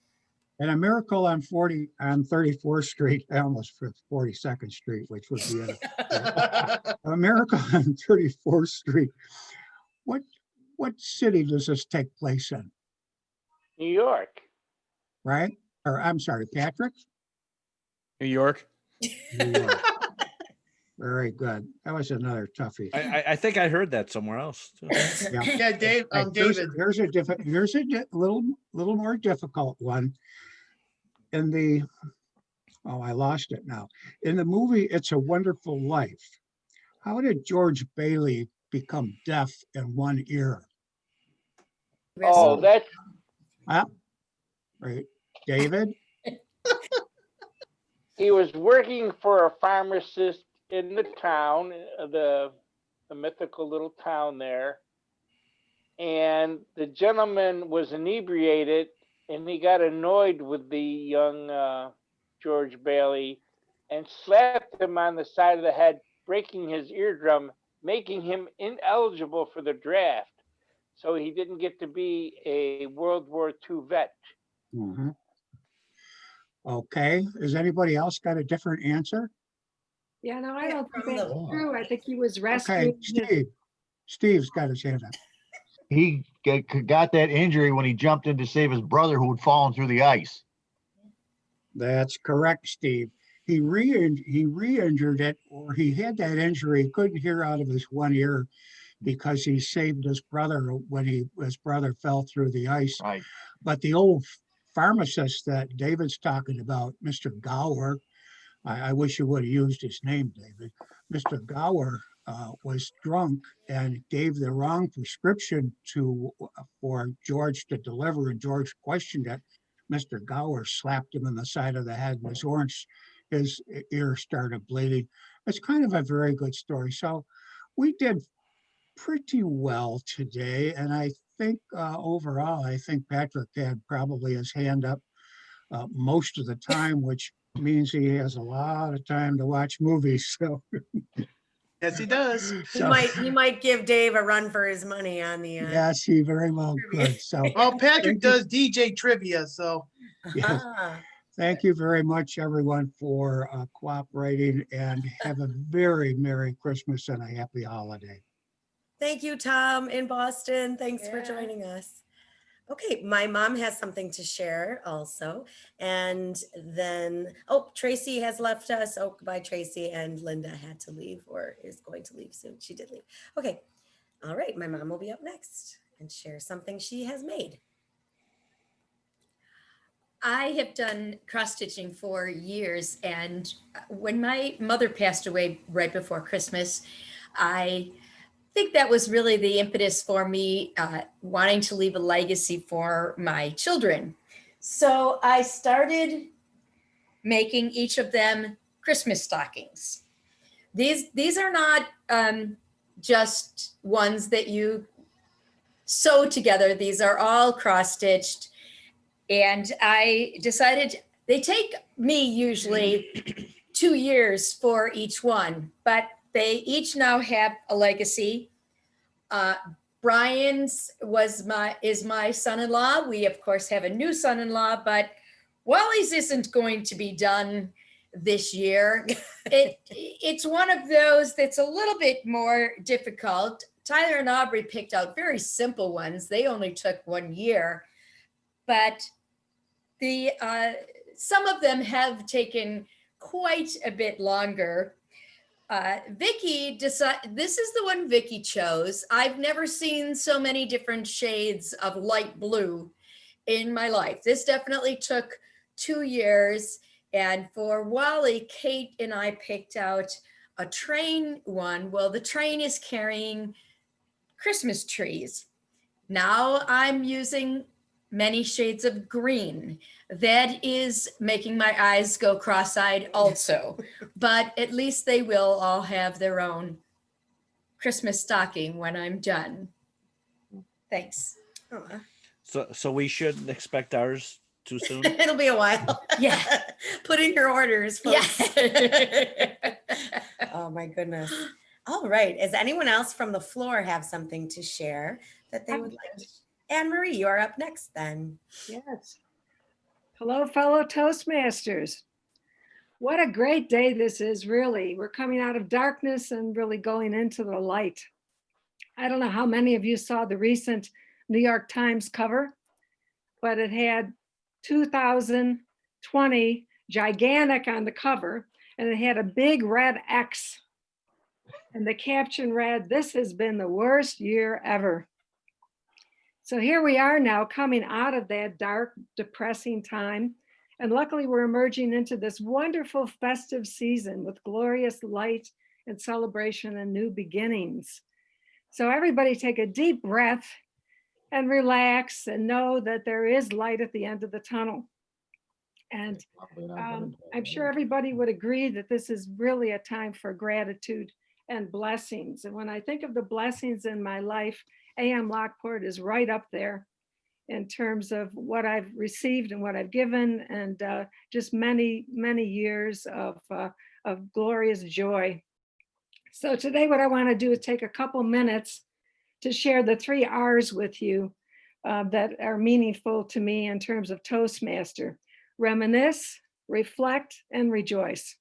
And a miracle on 34th Street, I almost for 42nd Street, which would be a miracle on 34th Street. What city does this take place in? New York. Right? Or I'm sorry, Patrick? New York. New York. Very good. That was another toughie. I think I heard that somewhere else too. Yeah, Dave. Right, David. Here's a little more difficult one. In the I lost it now. In the movie It's a Wonderful Life, how did George Bailey become deaf in one ear? Oh, that's Right, David. he was working for a pharmacist in the town, the mythical little town there, and the gentleman was inebriated, and he got annoyed with the young George Bailey and slapped him on the side of the head, breaking his eardrum, making him ineligible for the draft. So he didn't get to be a World War II vet. Mm-hmm. Okay, has anybody else got a different answer? Yeah, no, I don't think that's true. I think he was rescued. Okay, Steve's got his hand up. He got that injury when he jumped in to save his brother who had fallen through the ice. That's correct, Steve. He re-injured it, or he had that injury, he couldn't hear out of his one ear because he saved his brother when his brother fell through the ice. Right. But the old pharmacist that David's talking about, Mr. Gower, I wish you would have used his name, David. Mr. Gower was drunk and gave the wrong prescription for George to deliver, and George questioned it. Mr. Gower slapped him in the side of the head, and his ear started bleeding. It's kind of a very good story. So we did pretty well today, and I think overall, I think Patrick had probably his hand up most of the time, which means he has a lot of time to watch movies. So Yes, he does. He might give Dave a run for his money on the. Yes, he very well could. So well, Patrick does DJ trivia, so. Yes. Thank you very much, everyone, for cooperating, and have a very Merry Christmas and a happy holiday. Thank you, Tom in Boston. Thanks for joining us. Okay, my mom has something to share also. And then, Tracy has left us. Oh, goodbye, Tracy. And Linda had to leave or is going to leave soon. She did leave. Okay, all right, my mom will be up next and share something she has made. I have done cross stitching for years, and when my mother passed away right before Christmas, I think that was really the impetus for me wanting to leave a legacy for my children. So I started making each of them Christmas stockings. These are not just ones that you sew together. These are all cross-stitched. And I decided they take me usually 2 years for each one, but they each now have a legacy. Brian's is my son-in-law. We of course have a new son-in-law, but Wally's isn't going to be done this year. It's one of those that's a little bit more difficult. Tyler and Aubrey picked out very simple ones. They only took 1 year, but some of them have taken quite a bit longer. Vicky decided, this is the one Vicky chose. I've never seen so many different shades of light blue in my life. This definitely took 2 years. And for Wally, Cate and I picked out a train one. Well, the train is carrying Christmas trees. Now I'm using many shades of green. That is making my eyes go cross-eyed also, but at least they will all have their own Christmas stocking when I'm done. Thanks. So we shouldn't expect ours too soon. It'll be a while. Yeah. Put in your orders, folks. Yeah. Oh my goodness. All right. Does anyone else from the floor have something to share that they would like to? Anne Marie, you're up next then. Yes. Hello, fellow Toastmasters. What a great day this is, really. We're coming out of darkness and really going into the light. I don't know how many of you saw the recent New York Times cover, but it had 2020 gigantic on the cover, and it had a big red X. And the caption read, "This has been the worst year ever." So here we are now coming out of that dark, depressing time. And luckily we're emerging into this wonderful festive season with glorious light and celebration and new beginnings. So everybody take a deep breath and relax and know that there is light at the end of the tunnel. And I'm sure everybody would agree that this is really a time for gratitude and blessings. And when I think of the blessings in my life, AM Lockport is right up there in terms of what I've received and what I've given, and just many, many years of glorious joy. So today what I want to do is take a couple minutes to share the 3 R's with you that are meaningful to me in terms of Toastmaster: reminisce, reflect, and rejoice.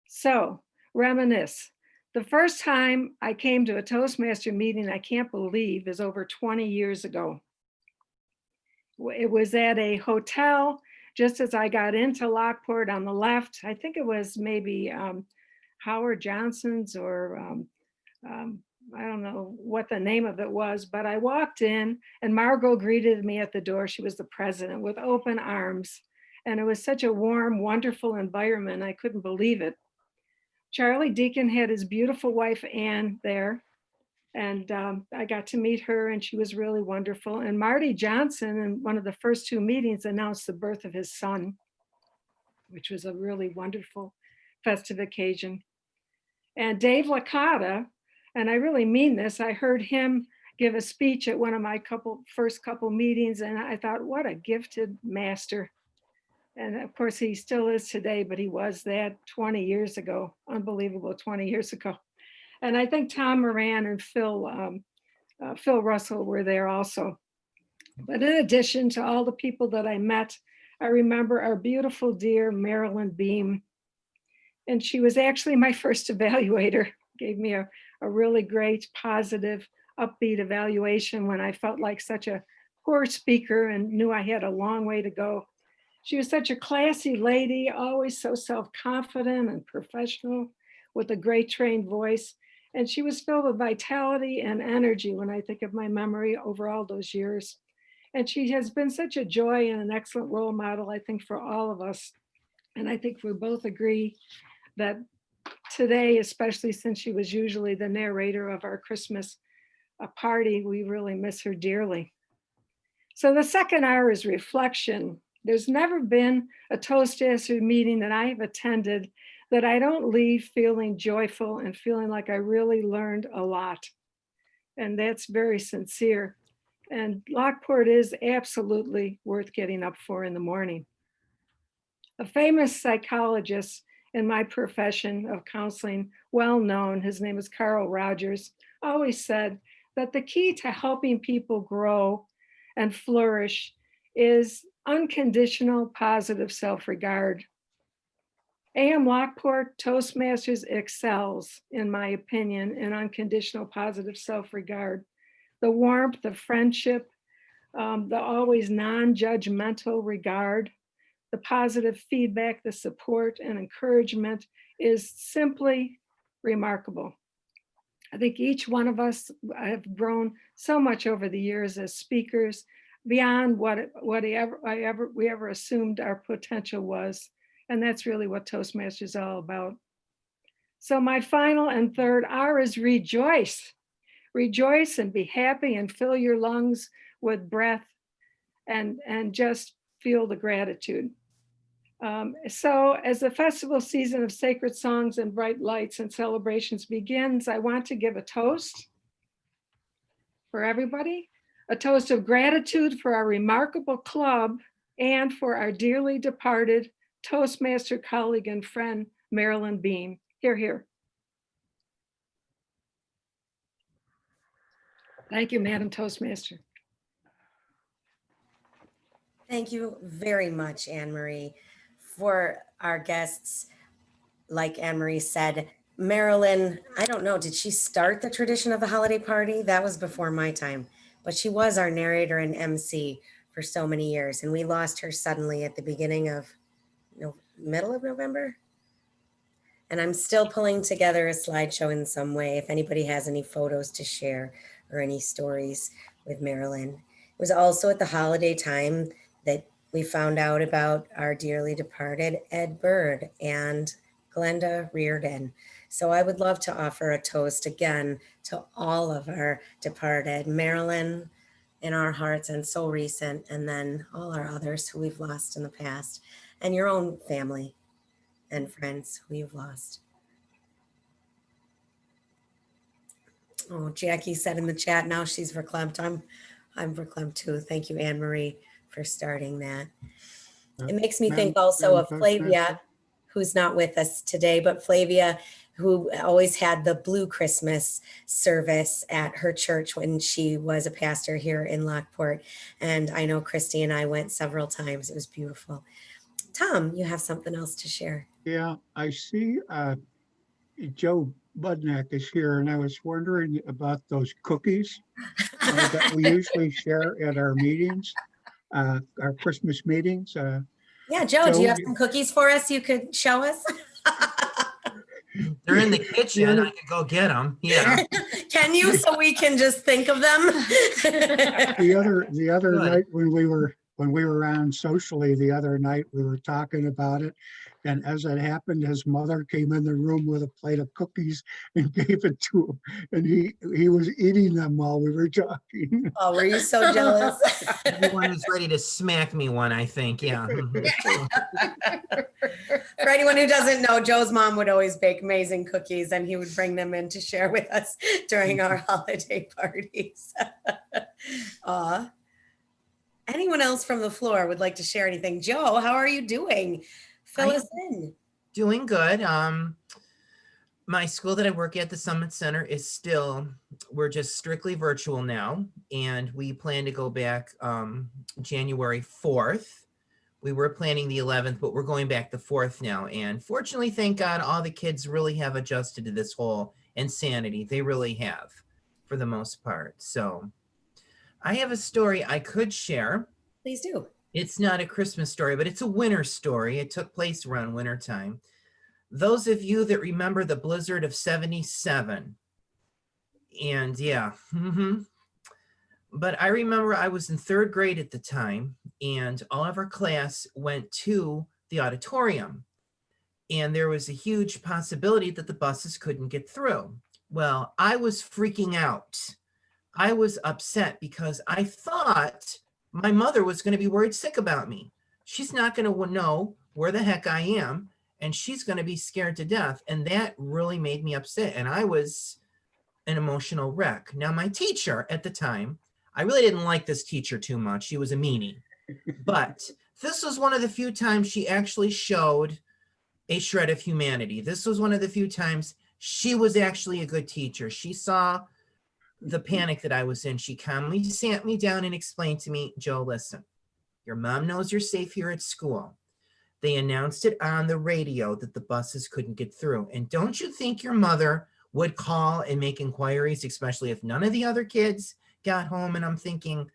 So reminisce. The first time I came to a Toastmaster meeting, I can't believe, is over 20 years ago. It was at a hotel just as I got into Lockport on the left. I think it was maybe Howard Johnson's, or I don't know what the name of it was, but I walked in and Margot greeted me at the door. She was the president, with open arms. And it was such a warm, wonderful environment. I couldn't believe it. Charlie Deacon had his beautiful wife, Ann, there. And I got to meet her, and she was really wonderful. And Marty Johnson, in one of the first 2 meetings, announced the birth of his son, which was a really wonderful festive occasion. And Dave Licata, and I really mean this, I heard him give a speech at one of my first couple meetings, and I thought, what a gifted master. And of course, he still is today, but he was that 20 years ago. Unbelievable, 20 years ago. And I think Tom Moran and Phil Russell were there also. But in addition to all the people that I met, I remember our beautiful dear Marilyn Beam. And she was actually my first evaluator, gave me a really great, positive, upbeat evaluation when I felt like such a poor speaker and knew I had a long way to go. She was such a classy lady, always so self-confident and professional, with a great trained voice. And she was filled with vitality and energy when I think of my memory over all those years. And she has been such a joy and an excellent role model, I think, for all of us. And I think we both agree that today, especially since she was usually the narrator of our Christmas party, we really miss her dearly. So the second R is reflection. There's never been a Toastmaster meeting that I have attended that I don't leave feeling joyful and feeling like I really learned a lot. And that's very sincere. And Lockport is absolutely worth getting up for in the morning. A famous psychologist in my profession of counseling, well known, his name is Carl Rogers, always said that the key to helping people grow and flourish is unconditional positive self-regard. AM Lockport Toastmasters excels, in my opinion, in unconditional positive self-regard. The warmth, the friendship, the always non-judgmental regard, the positive feedback, the support and encouragement is simply remarkable. I think each one of us have grown so much over the years as speakers beyond what we ever assumed our potential was. And that's really what Toastmasters is all about. So my final and third R is rejoice. Rejoice and be happy and fill your lungs with breath and just feel the gratitude. So as the festival season of sacred songs and bright lights and celebrations begins, I want to give a toast for everybody, a toast of gratitude for our remarkable club and for our dearly departed Toastmaster colleague and friend, Marilyn Beam. Hear, hear. Thank you, Madam Toastmaster. Thank you very much, Anne Marie. For our guests, like Anne Marie said, Marilyn, I don't know, did she start the tradition of the holiday party? That was before my time, but she was our narrator and MC for so many years, and we lost her suddenly at the beginning of middle of November. And I'm still pulling together a slideshow in some way if anybody has any photos to share or any stories with Marilyn. It was also at the holiday time that we found out about our dearly departed Ed Bird and Glenda Reardon. So I would love to offer a toast again to all of our departed, Marilyn in our hearts and so recent, and then all our others who we've lost in the past, and your own family and friends who you've lost. Oh, Jackie said in the chat, now she's verklempt. I'm verklempt too. Thank you, Anne Marie, for starting that. It makes me think also of Flavia, who's not with us today, but Flavia, who always had the Blue Christmas service at her church when she was a pastor here in Lockport. And I know Christy and I went several times. It was beautiful. Tom, you have something else to share. Yeah, I see Joe Budnack is here, and I was wondering about those cookies that we usually share at our meetings, our Christmas meetings. Yeah, Joe, do you have some cookies for us you could show us? They're in the kitchen. I could go get them. Yeah. Can you, so we can just think of them? The other night when we were on socially the other night, we were talking about it. And as it happened, his mother came in the room with a plate of cookies and gave it to him. And he was eating them while we were talking. Oh, were you so jealous? Everyone was ready to smack me one, I think. Yeah. For anyone who doesn't know, Joe's mom would always bake amazing cookies and he would bring them in to share with us during our holiday parties. Anyone else from the floor would like to share anything? Joe, how are you doing? Fill us in. Doing good. My school that I work at, the Summit Center, is still, we're just strictly virtual now. And we plan to go back January 4th. We were planning the 11th, but we're going back the 4th now. And fortunately, thank God, all the kids really have adjusted to this whole insanity. They really have, for the most part. So I have a story I could share. Please do. It's not a Christmas story, but it's a winter story. It took place around winter time. Those of you that remember the blizzard of '77, and yeah, But I remember I was in 3rd grade at the time, and all of our class went to the auditorium. And there was a huge possibility that the buses couldn't get through. Well, I was freaking out. I was upset because I thought my mother was going to be worried sick about me. She's not going to know where the heck I am, and she's going to be scared to death. And that really made me upset. And I was an emotional wreck. Now, my teacher at the time, I really didn't like this teacher too much. She was a meanie. But this was one of the few times she actually showed a shred of humanity. This was one of the few times she was actually a good teacher. She saw the panic that I was in. She calmly sat me down and explained to me, Joe, listen, your mom knows you're safe here at school. They announced it on the radio that the buses couldn't get through. And don't you think your mother would call and make inquiries, especially if none of the other kids got home? And I'm thinking,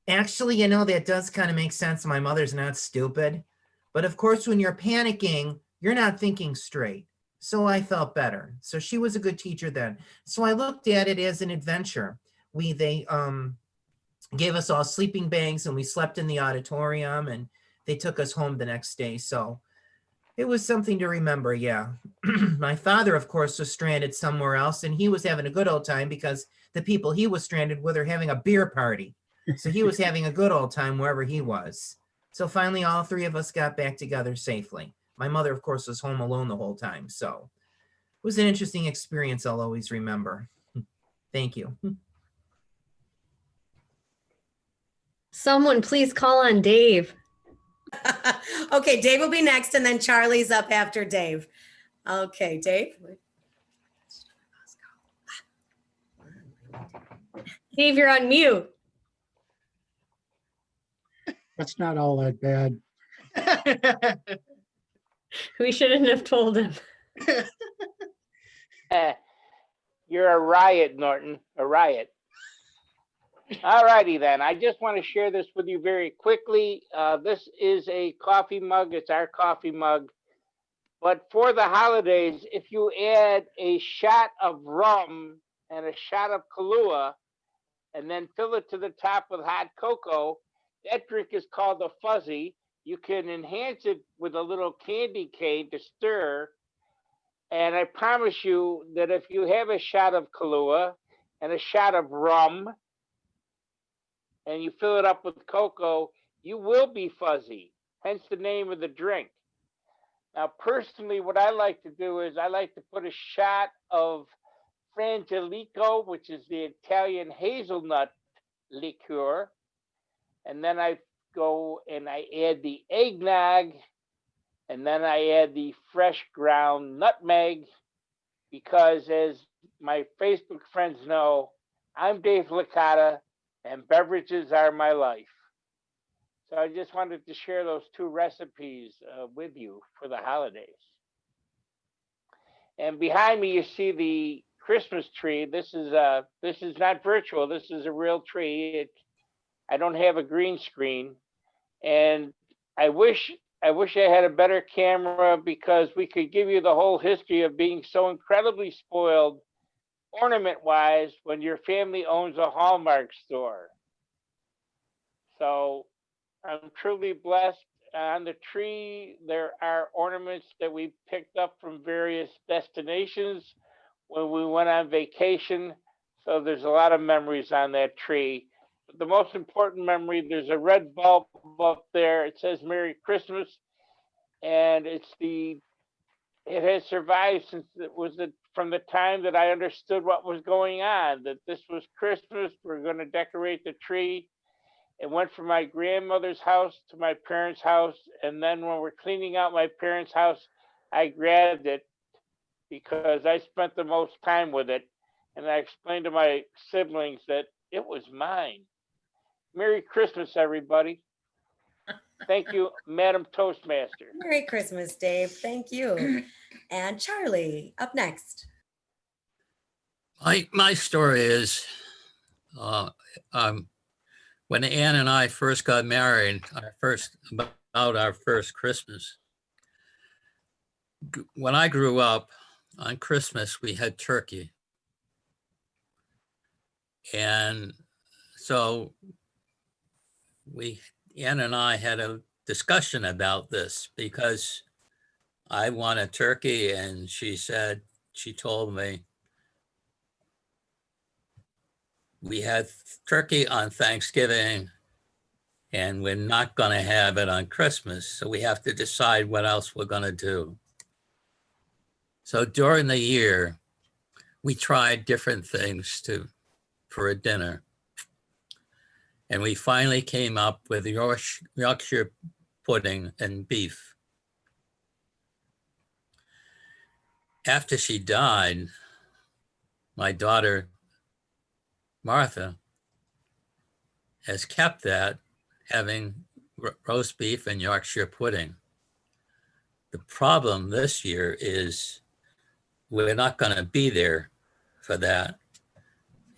actually, you know, that does kind of make sense. My mother's not stupid. But of course, when you're panicking, you're not thinking straight. So I felt better. So she was a good teacher then. So I looked at it as an adventure. They gave us all sleeping bags and we slept in the auditorium, and they took us home the next day. So it was something to remember. Yeah. My father, of course, was stranded somewhere else, and he was having a good old time because the people he was stranded with are having a beer party. So he was having a good old time wherever he was. So finally, all 3 of us got back together safely. My mother, of course, was home alone the whole time. So it was an interesting experience I'll always remember. Thank you. Someone please call on Dave. Okay, Dave will be next, and then Charlie's up after Dave. Okay, Dave. Dave, you're on mute. That's not all that bad. We shouldn't have told him. You're a riot, Norton, a riot. All righty then. I just want to share this with you very quickly. This is a coffee mug. It's our coffee mug. But for the holidays, if you add a shot of rum and a shot of Kahlua and then fill it to the top with hot cocoa, that drink is called a fuzzy. You can enhance it with a little candy cane to stir. And I promise you that if you have a shot of Kahlua and a shot of rum and you fill it up with cocoa, you will be fuzzy, hence the name of the drink. Now, personally, what I like to do is I like to put a shot of Frangelico, which is the Italian hazelnut liqueur, and then I go and I add the eggnog, and then I add the fresh ground nutmeg, because as my Facebook friends know, I'm Dave Licata, and beverages are my life. So I just wanted to share those 2 recipes with you for the holidays. And behind me, you see the Christmas tree. This is not virtual. This is a real tree. I don't have a green screen, and I wish I had a better camera, because we could give you the whole history of being so incredibly spoiled ornament-wise when your family owns a Hallmark store. So I'm truly blessed. On the tree, there are ornaments that we picked up from various destinations when we went on vacation. So there's a lot of memories on that tree. But the most important memory, there's a red bulb up there. It says Merry Christmas. And it has survived since from the time that I understood what was going on, that this was Christmas, we're going to decorate the tree. It went from my grandmother's house to my parents' house, and then when we're cleaning out my parents' house, I grabbed it because I spent the most time with it, and I explained to my siblings that it was mine. Merry Christmas, everybody. Thank you, Madam Toastmaster. Merry Christmas, Dave. Thank you. And Charlie, up next. My story is when Ann and I first got married, about our first Christmas. When I grew up, on Christmas, we had turkey. And So Ann and I had a discussion about this because I want a turkey and she told me we had turkey on Thanksgiving and we're not going to have it on Christmas. So we have to decide what else we're going to do. So during the year, we tried different things for a dinner. And we finally came up with Yorkshire pudding and beef. After she died, my daughter, Martha, has kept that, having roast beef and Yorkshire pudding. The problem this year is we're not going to be there for that.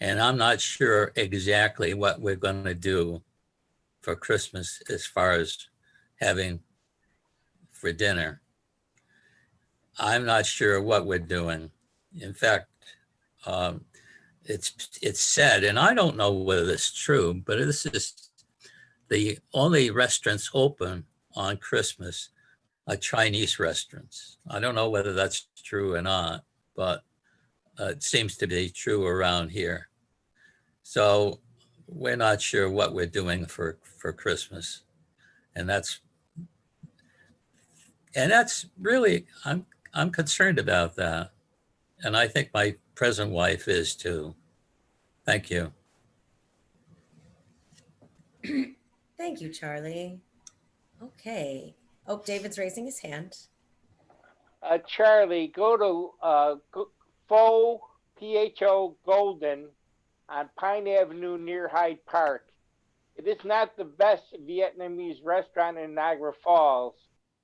And I'm not sure exactly what we're going to do for Christmas as far as having for dinner. I'm not sure what we're doing. In fact, it's said, and I don't know whether it's true, but this is the only restaurants open on Christmas are Chinese restaurants. I don't know whether that's true or not, but it seems to be true around here. So we're not sure what we're doing for Christmas. And that's really, I'm concerned about that. And I think my present wife is too. Thank you. Thank you, Charlie. Okay. Oh, David's raising his hand. Charlie, go to Pho, P-H-O Golden on Pine Avenue near Hyde Park. It is not the best Vietnamese restaurant in Niagara Falls.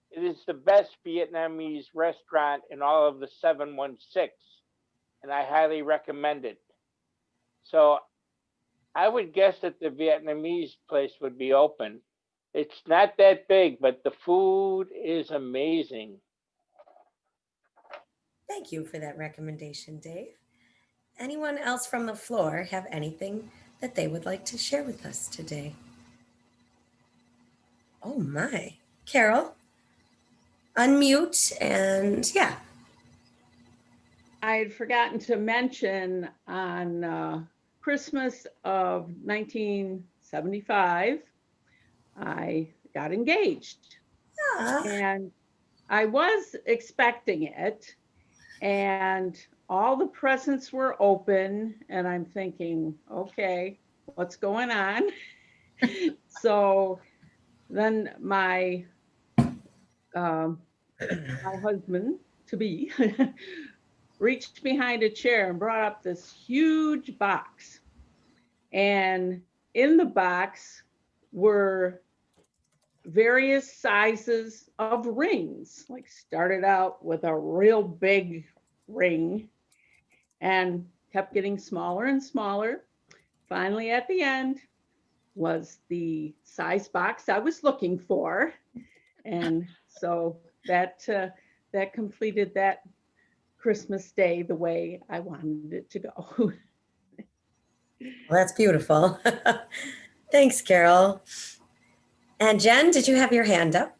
It is the best Vietnamese restaurant in all of the 716, and I highly recommend it. So I would guess that the Vietnamese place would be open. It's not that big, but the food is amazing. Thank you for that recommendation, Dave. Anyone else from the floor have anything that they would like to share with us today? Oh my. Carol, unmute and yeah. I had forgotten to mention on Christmas of 1975, I got engaged. And I was expecting it, and all the presents were open, and I'm thinking, okay, what's going on? So then my husband to be reached behind a chair and brought up this huge box. And in the box were various sizes of rings, like started out with a real big ring and kept getting smaller and smaller. Finally, at the end was the size box I was looking for. And so that completed that Christmas day the way I wanted it to go. Well, that's beautiful. Thanks, Carol. And Jen, did you have your hand up?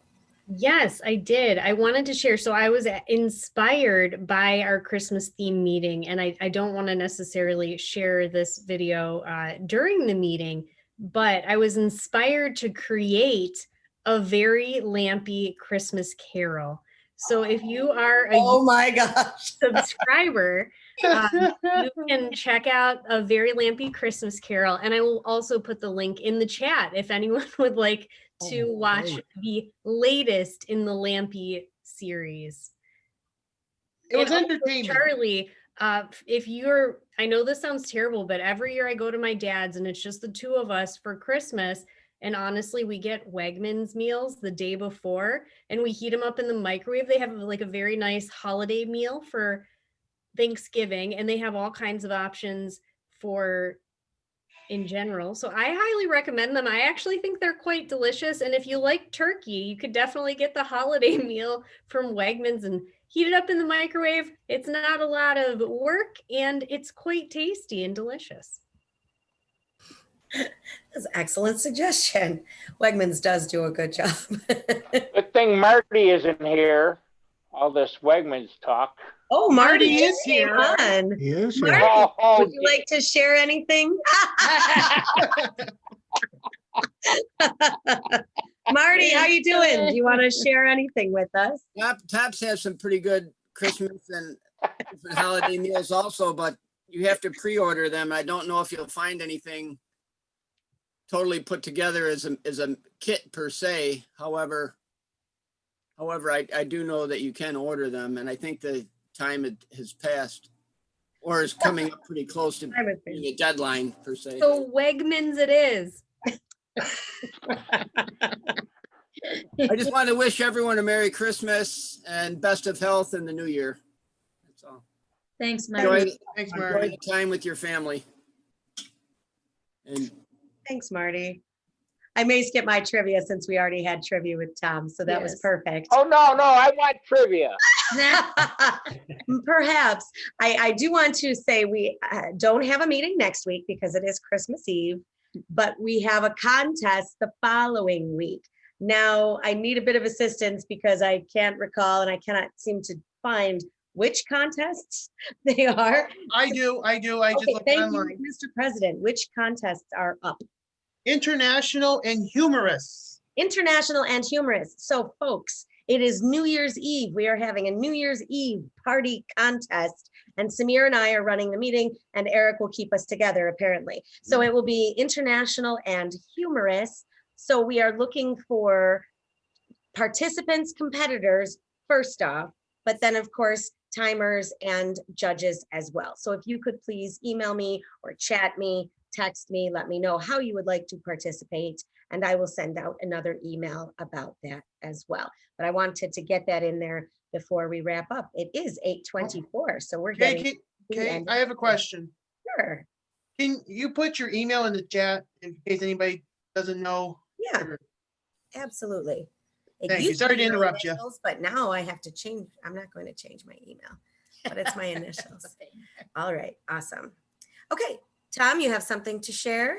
Yes, I did. I wanted to share. So I was inspired by our Christmas theme meeting, and I don't want to necessarily share this video during the meeting, but I was inspired to create a very lampy Christmas carol. So if you are a oh my gosh subscriber, you can check out a very lampy Christmas carol, and I will also put the link in the chat if anyone would like to watch the latest in the Lampy series. It was And also, entertaining. Charlie, if you're, I know this sounds terrible, but every year I go to my dad's and it's just the two of us for Christmas. And honestly, we get Wegmans meals the day before and we heat them up in the microwave. They have like a very nice holiday meal for Thanksgiving, and they have all kinds of options for in general. So I highly recommend them. I actually think they're quite delicious. And if you like turkey, you could definitely get the holiday meal from Wegmans and heat it up in the microwave. It's not a lot of work and it's quite tasty and delicious. That's an excellent suggestion. Wegmans does do a good job. Good thing Marty isn't here. All this Wegmans talk. Oh, Marty is here. On. He is here. Marty, Oh, would you like to share anything? Marty, how you doing? Do you want to share anything with us? Tops have some pretty good Christmas and different holiday meals also, but you have to pre-order them. I don't know if you'll find anything totally put together as a kit per se. However, I do know that you can order them, and I think the time has passed or is coming up pretty close to being a deadline per se. So Wegmans it is. I just want to wish everyone a Merry Christmas and best of health in the new year. That's all. Thanks, Enjoy, Marty. Thanks, enjoy Marty. the time with your family. And Thanks, Marty. I may skip my trivia since we already had trivia with Tom, so that was Yes. perfect. Oh, no, I want trivia. Perhaps. I do want to say we don't have a meeting next week because it is Christmas Eve, but we have a contest the following week. Now, I need a bit of assistance because I can't recall and I cannot seem to find which contests they are. I do. I just Okay, looked thank you, online. Mr. President. Which contests are up? International and humorous. International and humorous. So folks, it is New Year's Eve. We are having a New Year's Eve party contest, and Samir and I are running the meeting, and Eric will keep us together apparently. So it will be international and humorous. So we are looking for participants, competitors, first off, but then of course, timers and judges as well. So if you could please email me or chat me, text me, let me know how you would like to participate, and I will send out another email about that as well. But I wanted to get that in there before we wrap up. It is 8:24, so we're getting. to the Okay, end I of have a the- question. Sure. Can you put your email in the chat in case anybody doesn't know? Yeah, absolutely. It Thank you. used Sorry to be my interrupt you. initials, but now I have to change. I'm not going to change my email, but it's my initials. All right, awesome. Okay, Tom, you have something to share?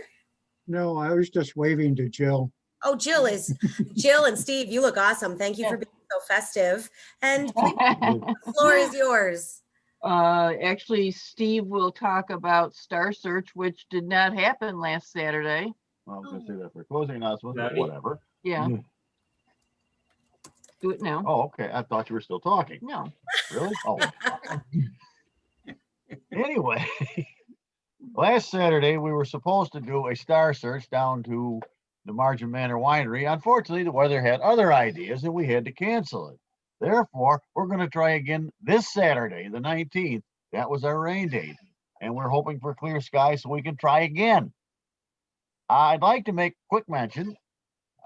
No, I was just waving to Jill. Oh, Jill and Steve, you look awesome. Thank you for being so festive. And please, the floor is yours. Actually, Steve will talk about Star Search, which did not happen last Saturday. Well, I was gonna say that for closing announcements, but Naughty. whatever. Yeah. Do it now. Oh, okay. I thought you were still talking. No. Really? Oh. Anyway, last Saturday, we were supposed to do a star search down to the Margin Manor Winery. Unfortunately, the weather had other ideas and we had to cancel it. Therefore, we're going to try again this Saturday, the 19th. That was our rain date. And we're hoping for clear skies so we can try again. I'd like to make quick mention.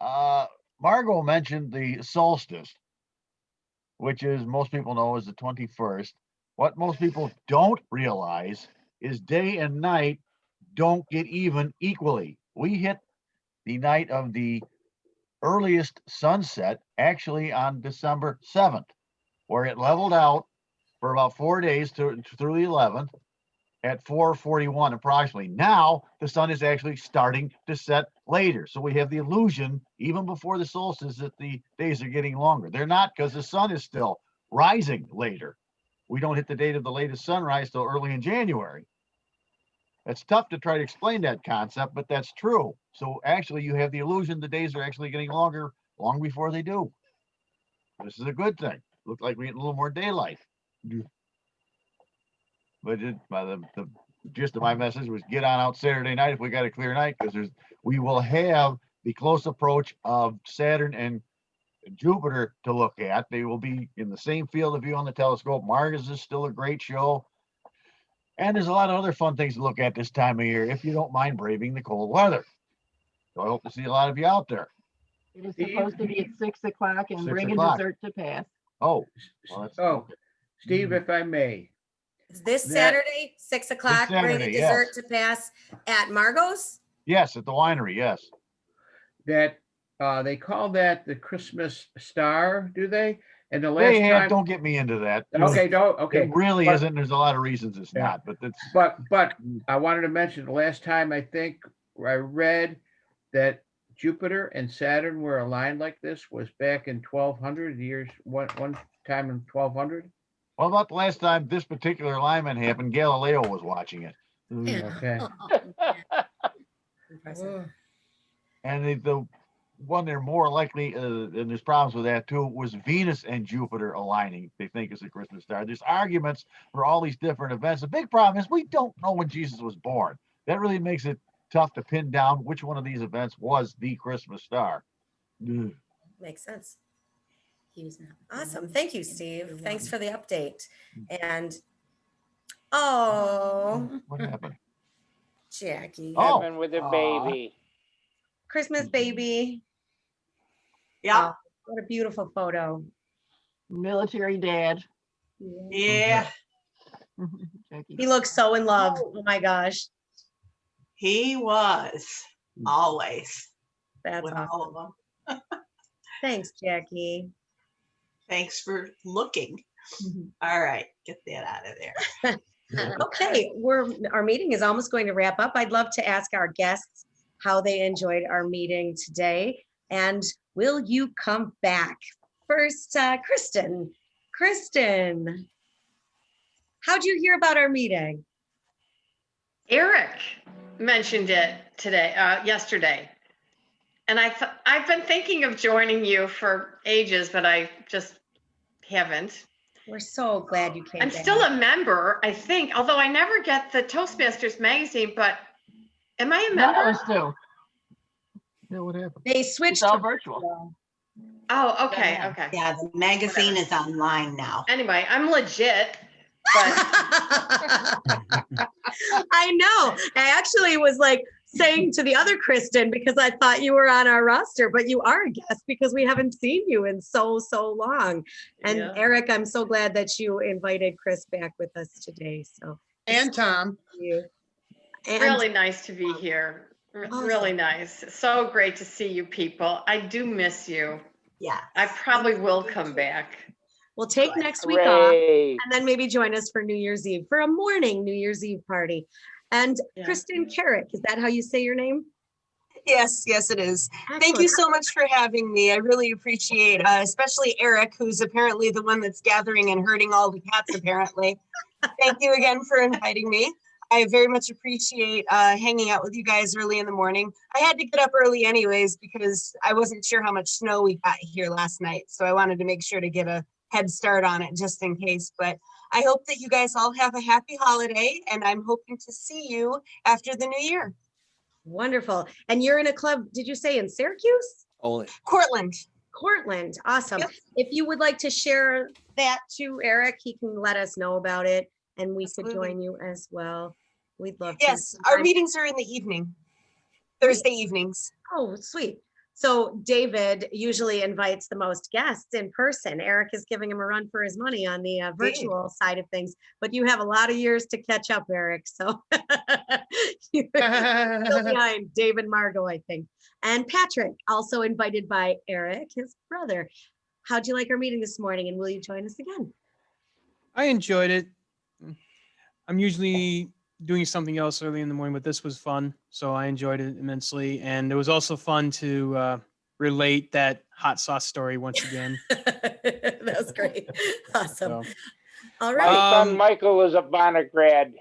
Margot mentioned the solstice, which is, most people know, is the 21st. What most people don't realize is day and night don't get even equally. We hit the night of the earliest sunset actually on December 7th, where it leveled out for about 4 days through the 11th at 4:41 approximately. Now the sun is actually starting to set later. So we have the illusion, even before the solstice, that the days are getting longer. They're not, because the sun is still rising later. We don't hit the date of the latest sunrise till early in January. It's tough to try to explain that concept, but that's true. So actually you have the illusion the days are actually getting longer long before they do. This is a good thing. Looks like we get a little more daylight. But the gist of my message was get on out Saturday night if we got a clear night, because we will have the close approach of Saturn and Jupiter to look at. They will be in the same field of view on the telescope. Mars is still a great show. And there's a lot of other fun things to look at this time of year if you don't mind braving the cold weather. So I hope to see a lot of you out there. It is supposed to be at 6 o'clock and 6 bring o'clock. a dessert to pass. Oh, well, that's Oh, Steve, if I may. This That- Saturday, 6 o'clock, bring a Saturday, dessert yes. to pass at Margot's. yes, at the winery, yes. That they call that the Christmas star, do they? And the last They have, time. don't get me into that. Okay, don't, okay. It really But- isn't. There's a lot of reasons it's Yeah. not, but that's But I wanted to mention the last time, I think read that Jupiter and Saturn were aligned like this was back in 1200 years, one time in 1200. Well, about the last time this particular alignment happened, Galileo was watching it. Okay. Impressive. And the one they're more likely, and there's problems with that too, was Venus and Jupiter aligning, they think is a Christmas star. There's arguments for all these different events. The big problem is we don't know when Jesus was born. That really makes it tough to pin down which one of these events was the Christmas star. Ugh. Makes sense. Awesome. Thank you, Steve. Thanks for the update. And What happened? Jackie. Oh. Happened with a baby. Christmas baby. Yeah. What a beautiful photo. Military dad. Yeah. He looks so in love. Oh my gosh. He was always. That's with awesome. all of them. Thanks, Jackie. Thanks for looking. All right, get that out of there. Okay, our meeting is almost going to wrap up. I'd love to ask our guests how they enjoyed our meeting today, and will you come back? First, Kristen. Kristen, how'd you hear about our meeting? Eric mentioned it yesterday. And I've been thinking of joining you for ages, but I just haven't. We're so glad you came. I'm back. still a member, I think, although I never get the Toastmasters magazine, but am I a member? Yeah, what happened? They switched all to virtual. Oh, okay, okay. Yeah, the magazine is online now. Anyway, I'm legit, but I know. I actually was like saying to the other Kristen, because I thought you were on our roster, but you are a guest because we haven't seen you in so long. And Yeah. Eric, I'm so glad that you invited Chris back with us today. So And Tom. you. And really nice to be here. Really nice. So great to see you people. I do miss you. Yeah. I probably will come back. we'll take next week off Hooray. and then maybe join us for New Year's Eve, for a morning New Year's Eve party. And Yeah. Kristen Carrick, is that how you say your name? Yes, it is. Thank Excellent. you so much for having me. I really appreciate, especially Eric, who's apparently the one that's gathering and herding all the cats, apparently. Thank you again for inviting me. I very much appreciate hanging out with you guys early in the morning. I had to get up early anyways because I wasn't sure how much snow we got here last night. So I wanted to make sure to get a head start on it just in case. But I hope that you guys all have a happy holiday, and I'm hoping to see you after the new year. Wonderful. And you're in a club, did you say in Syracuse? Cortland. Cortland. Awesome. Yep. If you would like to share that to Eric, he can let us know about it and we could Absolutely. join you as well. We'd love to. Yes, our meetings are in the evening, Thursday evenings. Oh, sweet. So David usually invites the most guests in person. Eric is giving him a run for his money on the virtual side of things, but you have a lot of years to catch up, Eric. So you're still behind David Margot, I think. And Patrick, also invited by Eric, his brother. How'd you like our meeting this morning? And will you join us again? I enjoyed it. I'm usually doing something else early in the morning, but this was fun. So I enjoyed it immensely. And it was also fun to relate that hot sauce story once again. That was great. Awesome. So, All My right. son Michael was a Bonner grad.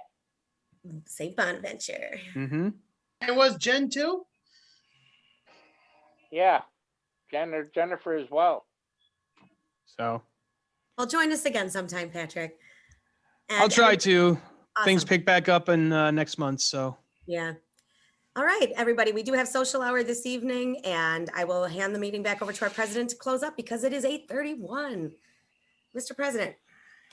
St. Bonaventure. mm-hmm. And was Jen too? Yeah. Jennifer as well. So Well, join us again sometime, Patrick. I'll And try to. Things Awesome. pick back up in next month. So Yeah. All right, everybody, we do have social hour this evening, and I will hand the meeting back over to our president to close up because it is 8:31. Mr. President.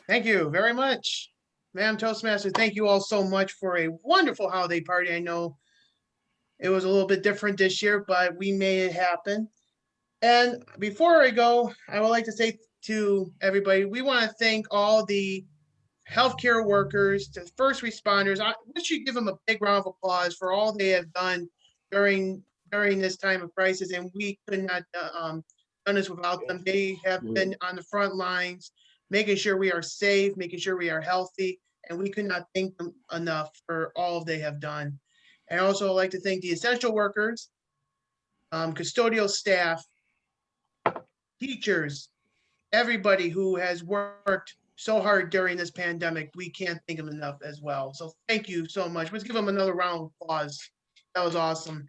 Thank you very much. Madam Toastmaster, thank you all so much for a wonderful holiday party. I know it was a little bit different this year, but we made it happen. And before I go, I would like to say to everybody, we want to thank all the healthcare workers, the first responders. We should give them a big round of applause for all they have done during this time of crisis. And we could not done this without them. They have been on the front lines, making sure we are safe, making sure we are healthy. And we could not thank them enough for all they have done. I also like to thank the essential workers, custodial staff, teachers, everybody who has worked so hard during this pandemic. We can't thank them enough as well. So thank you so much. Let's give them another round of applause. That was awesome.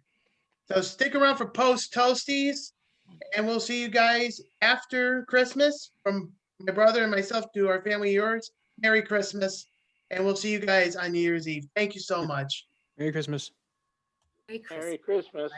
So stick around for post toasties, and we'll see you guys after Christmas. From my brother and myself to our family, yours, Merry Christmas. And we'll see you guys on New Year's Eve. Thank you so much. Merry Christmas. Merry Christmas.